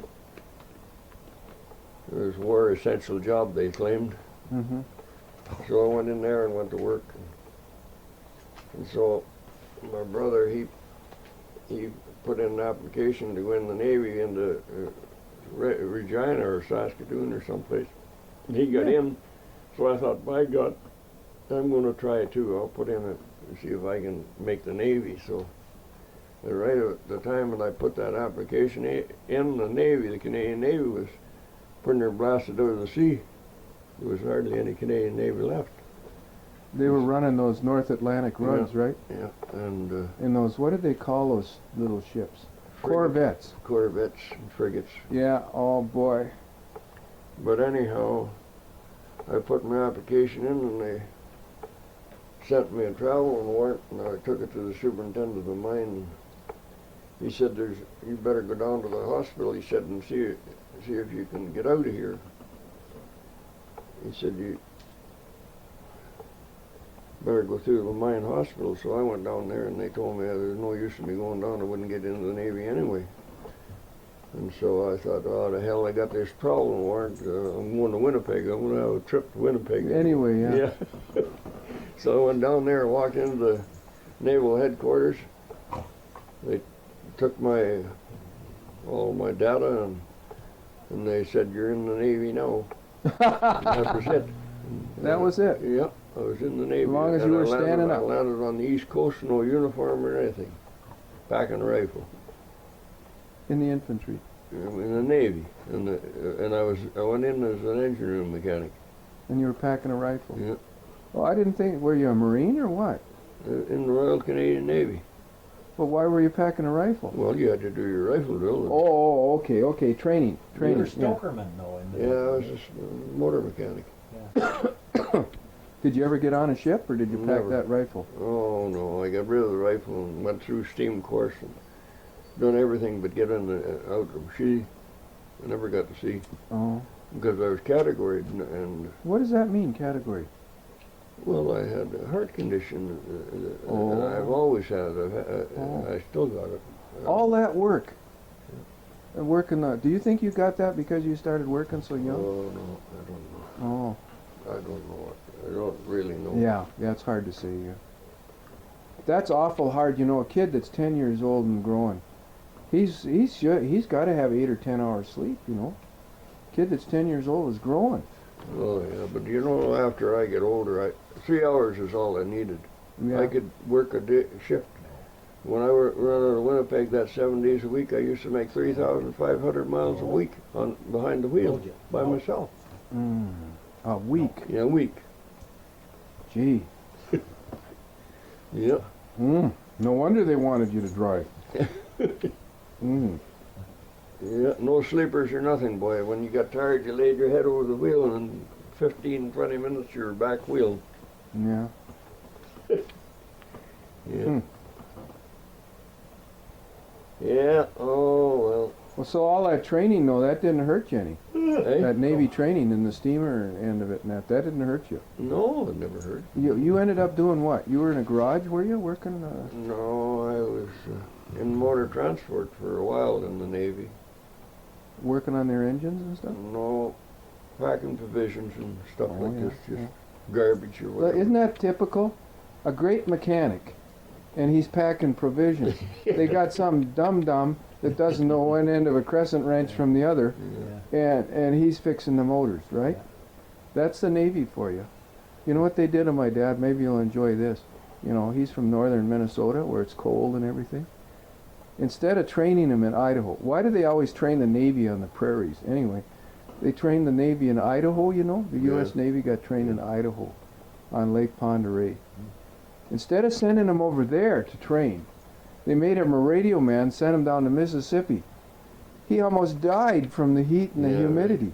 Speaker 4: It was a war essential job, they claimed.
Speaker 1: Mm-hmm.
Speaker 4: So I went in there and went to work. And so my brother, he put in an application to go in the Navy into Regina or Saskatoon or someplace. And he got
Speaker 1: Yeah.
Speaker 4: in. So I thought, by God, I'm going to try it too. I'll put in and see if I can make the Navy. So right at the time when I put that application in the Navy, the Canadian Navy was pretty near blasted out of the sea. There was hardly any Canadian Navy left.
Speaker 1: They were running those North Atlantic runs, right?
Speaker 4: Yeah, and
Speaker 1: In those, what did they call those little ships? Corvettes.
Speaker 4: corvettes and frigates.
Speaker 1: Yeah, oh boy.
Speaker 4: But anyhow, I put my application in and they sent me a travel warrant, and I took it to the superintendent of the mine. He said, you better go down to the hospital, he said, and see if you can get out of here. He said, you better go through the mine hospital. So I went down there and they told me there's no use in me going down, I wouldn't get into the Navy anyway. And so I thought, oh, the hell, I got this problem warrant. I'm going to Winnipeg. I'm going to have a trip to Winnipeg.
Speaker 1: Anyway, yeah.
Speaker 4: Yeah. So I went down there and walked into the naval headquarters. They took all my data and they said, you're in the Navy now. That was it.
Speaker 1: That was it?
Speaker 4: Yeah, I was in the Navy.
Speaker 1: As long as
Speaker 4: And
Speaker 1: you were
Speaker 4: I landed-
Speaker 1: standing
Speaker 4: I
Speaker 1: up.
Speaker 4: landed on the East Coast, no uniform or anything. Packing a rifle.
Speaker 1: In the infantry.
Speaker 4: In the Navy. And I went in as an engine room mechanic.
Speaker 1: And you were packing a rifle.
Speaker 4: Yeah.
Speaker 1: Well, I didn't think, were you a Marine or what?
Speaker 4: In the Royal Canadian Navy.
Speaker 1: Well, why were you packing a rifle?
Speaker 4: Well, you had to do your rifle drill.
Speaker 1: Oh, okay, training.
Speaker 3: You were
Speaker 1: Yeah.
Speaker 3: stokerman, though. In the
Speaker 4: Yeah, I was just a motor mechanic.
Speaker 1: Did you ever get on a ship, or did you pack
Speaker 4: Never.
Speaker 1: that rifle?
Speaker 4: Oh, no, I got rid of the rifle and went through steam course and done everything but get in out of sea. I never got to sea
Speaker 1: Oh.
Speaker 4: because I was categoried and
Speaker 1: What does that mean, category?
Speaker 4: well, I had a heart condition.
Speaker 1: Oh.
Speaker 4: And I've always had.
Speaker 1: Oh.
Speaker 4: I still got it.
Speaker 1: All that work. And working on, do you think you got that because you started working so young?
Speaker 4: Oh, no, I don't know.
Speaker 1: Oh.
Speaker 4: I don't know. I don't really know.
Speaker 1: Yeah, it's hard to say. Yeah. That's awful hard. You know, a kid that's 10 years old and growing, he's got to have 8 or 10 hours sleep. You know, kid that's 10 years old is growing.
Speaker 4: Oh, yeah, but you know, after I get older, 3 hours is all I needed.
Speaker 1: Yeah.
Speaker 4: I could work a shift. When I run out of Winnipeg that 7 days a week, I used to make 3,500 miles a week behind the wheel by myself.
Speaker 1: A week.
Speaker 4: Yeah, a week.
Speaker 1: Gee.
Speaker 4: Yeah.
Speaker 1: No wonder they wanted you to drive.
Speaker 4: Yeah, no sleepers or nothing, boy. When you got tired, you laid your head over the wheel, and in 15, 20 minutes, you're back wheel.
Speaker 1: Yeah.
Speaker 4: Yeah. Yeah, oh,
Speaker 1: Well, so all that training, though, that didn't hurt you any.
Speaker 4: well. Hey?
Speaker 1: That Navy training and the steamer end of it and that didn't hurt you.
Speaker 4: No, it never hurt.
Speaker 1: You ended up doing what? You were in a garage, were you, working?
Speaker 4: No, I was in motor transport for a while in the Navy.
Speaker 1: Working on their engines and stuff?
Speaker 4: No, packing provisions and stuff
Speaker 1: Oh,
Speaker 4: like
Speaker 1: yeah,
Speaker 4: this, just
Speaker 1: yeah.
Speaker 4: garbage or
Speaker 1: Well,
Speaker 4: whatever.
Speaker 1: isn't that typical? A great mechanic, and he's packing provisions. They got some dum-dum that doesn't know one end of a crescent wrench from the other,
Speaker 4: Yeah.
Speaker 1: and he's fixing the motors, right? That's the Navy for you. You know what they did to my dad? Maybe you'll enjoy this. You know, he's from northern Minnesota where it's cold and everything. Instead of training him in Idaho, why do they always train the Navy on the prairies? Anyway, they trained the Navy in Idaho, you know? The U.S.
Speaker 4: Yeah.
Speaker 1: Navy got trained in Idaho on Lake Pend Oreille. Instead of sending him over there to train, they made him a radio man, sent him down to Mississippi. He almost died from the heat and the
Speaker 4: Yeah,
Speaker 1: humidity.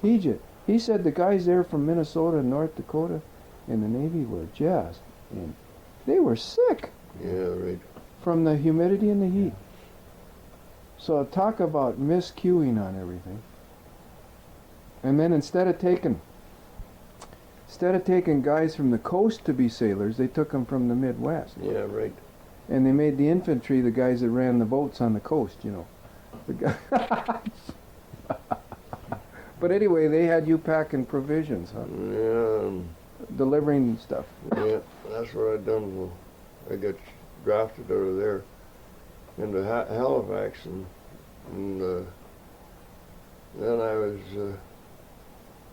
Speaker 1: He said the guys there from Minnesota and North Dakota in the Navy were just, and they were sick
Speaker 4: Yeah, right.
Speaker 1: from the humidity and the heat. So talk about miscuing on everything. And then instead of taking guys from the coast to be sailors, they took them from the Midwest.
Speaker 4: Yeah, right.
Speaker 1: And they made the infantry the guys that ran the boats on the coast, you know. The guy But anyway, they had you packing provisions, huh?
Speaker 4: Yeah,
Speaker 1: Delivering stuff.
Speaker 4: yeah, that's what I done. Well, I got drafted out of there into Halifax, and then I was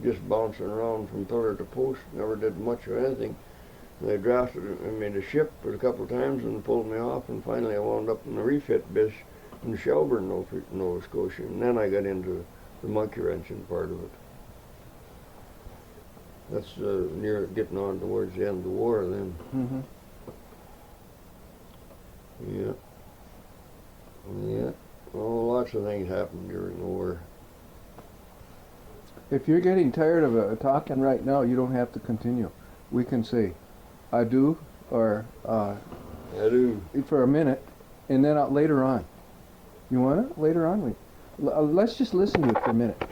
Speaker 4: just bouncing around from pillar to post. Never did much of anything. And they drafted me to ship a couple of times and pulled me off, and finally I wound up in the refit biz in Shelburne, Nova Scotia, and then I got into the monkey wrenching part of it. That's near getting on towards the end of the war then.
Speaker 1: Mm-hmm.
Speaker 4: Yeah. Yeah. Oh, lots of things happened during the war.
Speaker 1: If you're getting tired of talking right now, you don't have to continue. We can say adieu or
Speaker 4: I do.
Speaker 1: for a minute, and then later on. You want it? Later on? Let's just listen to it for a minute.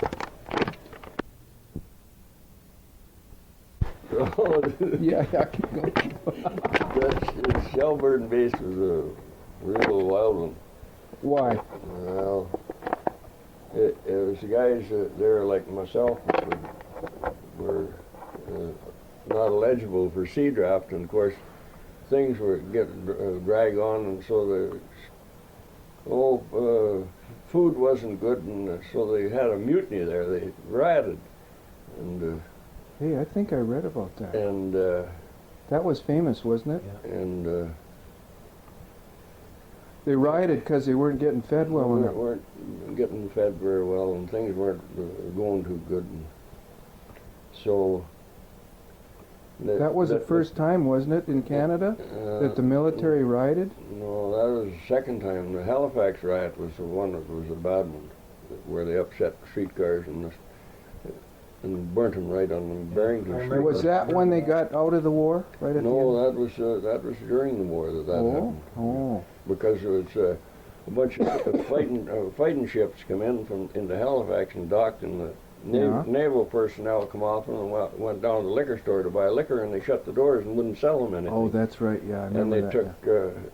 Speaker 4: Oh,
Speaker 1: Yeah, keep going.
Speaker 4: that Shelburne base was a real wild one.
Speaker 1: Why?
Speaker 4: Well, it was the guys there like myself were not eligible for sea draft, and of course things were getting drag on, and so food wasn't good, and so they had a mutiny there. They rioted, and
Speaker 1: Hey, I think I read about that. That was famous, wasn't it?
Speaker 3: Yeah.
Speaker 4: and
Speaker 1: They rioted because they weren't getting fed well enough.
Speaker 4: weren't getting fed very well, and things weren't going too good. And so
Speaker 1: That was the first time, wasn't it, in Canada, that the military rioted?
Speaker 4: No, that was the second time. The Halifax riot was the one that was a bad one, where they upset streetcars and burnt them right on the Barrington
Speaker 3: I
Speaker 4: Street.
Speaker 3: remember.
Speaker 1: Was that when they got out of the war? Right at the
Speaker 4: No,
Speaker 1: end?
Speaker 4: that was during the war that
Speaker 1: Oh,
Speaker 4: happened.
Speaker 1: oh.
Speaker 4: Because it was a bunch of fighting ships come in from into Halifax and docked, and the
Speaker 1: Yeah.
Speaker 4: naval personnel come off and went down to the liquor store to buy liquor, and they shut the doors and wouldn't sell them anything.
Speaker 1: Oh, that's right. Yeah, I
Speaker 4: and
Speaker 1: remember
Speaker 4: they
Speaker 1: that.
Speaker 4: took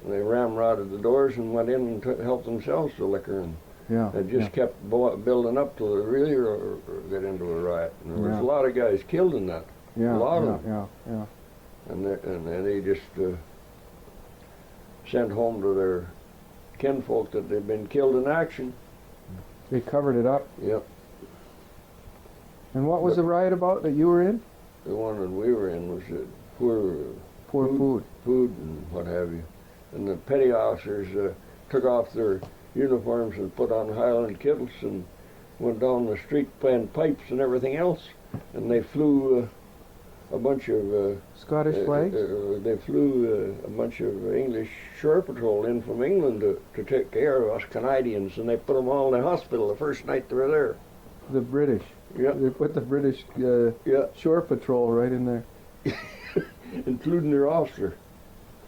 Speaker 4: they ramrodded the doors and went in and helped themselves to liquor, and
Speaker 1: Yeah.
Speaker 4: it just kept building up till they really get into a riot. And there was
Speaker 1: Yeah.
Speaker 4: a lot of guys killed in that,
Speaker 1: Yeah,
Speaker 4: a lot
Speaker 1: yeah,
Speaker 4: of them.
Speaker 1: yeah.
Speaker 4: And they just sent home to their kinfolk that they'd been killed in action.
Speaker 1: They covered it up.
Speaker 4: Yep,
Speaker 1: And what was the riot about that you were in?
Speaker 4: the one that we were in was poor
Speaker 1: Poor food.
Speaker 4: food and what have you. And the petty officers took off their uniforms and put on Highland kilts and went down the street playing pipes and everything else. And they flew a bunch of
Speaker 1: Scottish flags?
Speaker 4: they flew a bunch of English shore patrol in from England to take care of us Canadians, and they put them all in the hospital the first night they were there.
Speaker 1: The British.
Speaker 4: Yeah,
Speaker 1: They put the British
Speaker 4: yeah,
Speaker 1: shore patrol right in there.
Speaker 4: including their officer.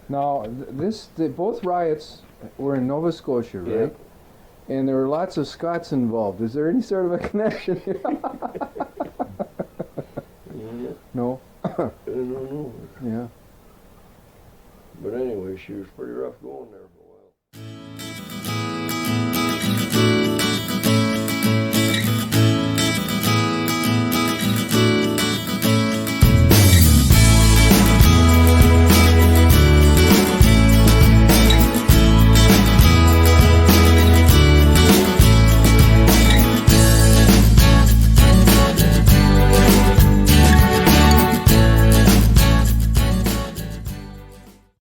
Speaker 1: Now, both riots were in Nova Scotia, right? And there were lots of Scots involved. Is there any sort of a connection?
Speaker 4: Yeah,
Speaker 1: No?
Speaker 4: I don't know.
Speaker 1: Yeah.
Speaker 4: But anyway, she was pretty rough going there.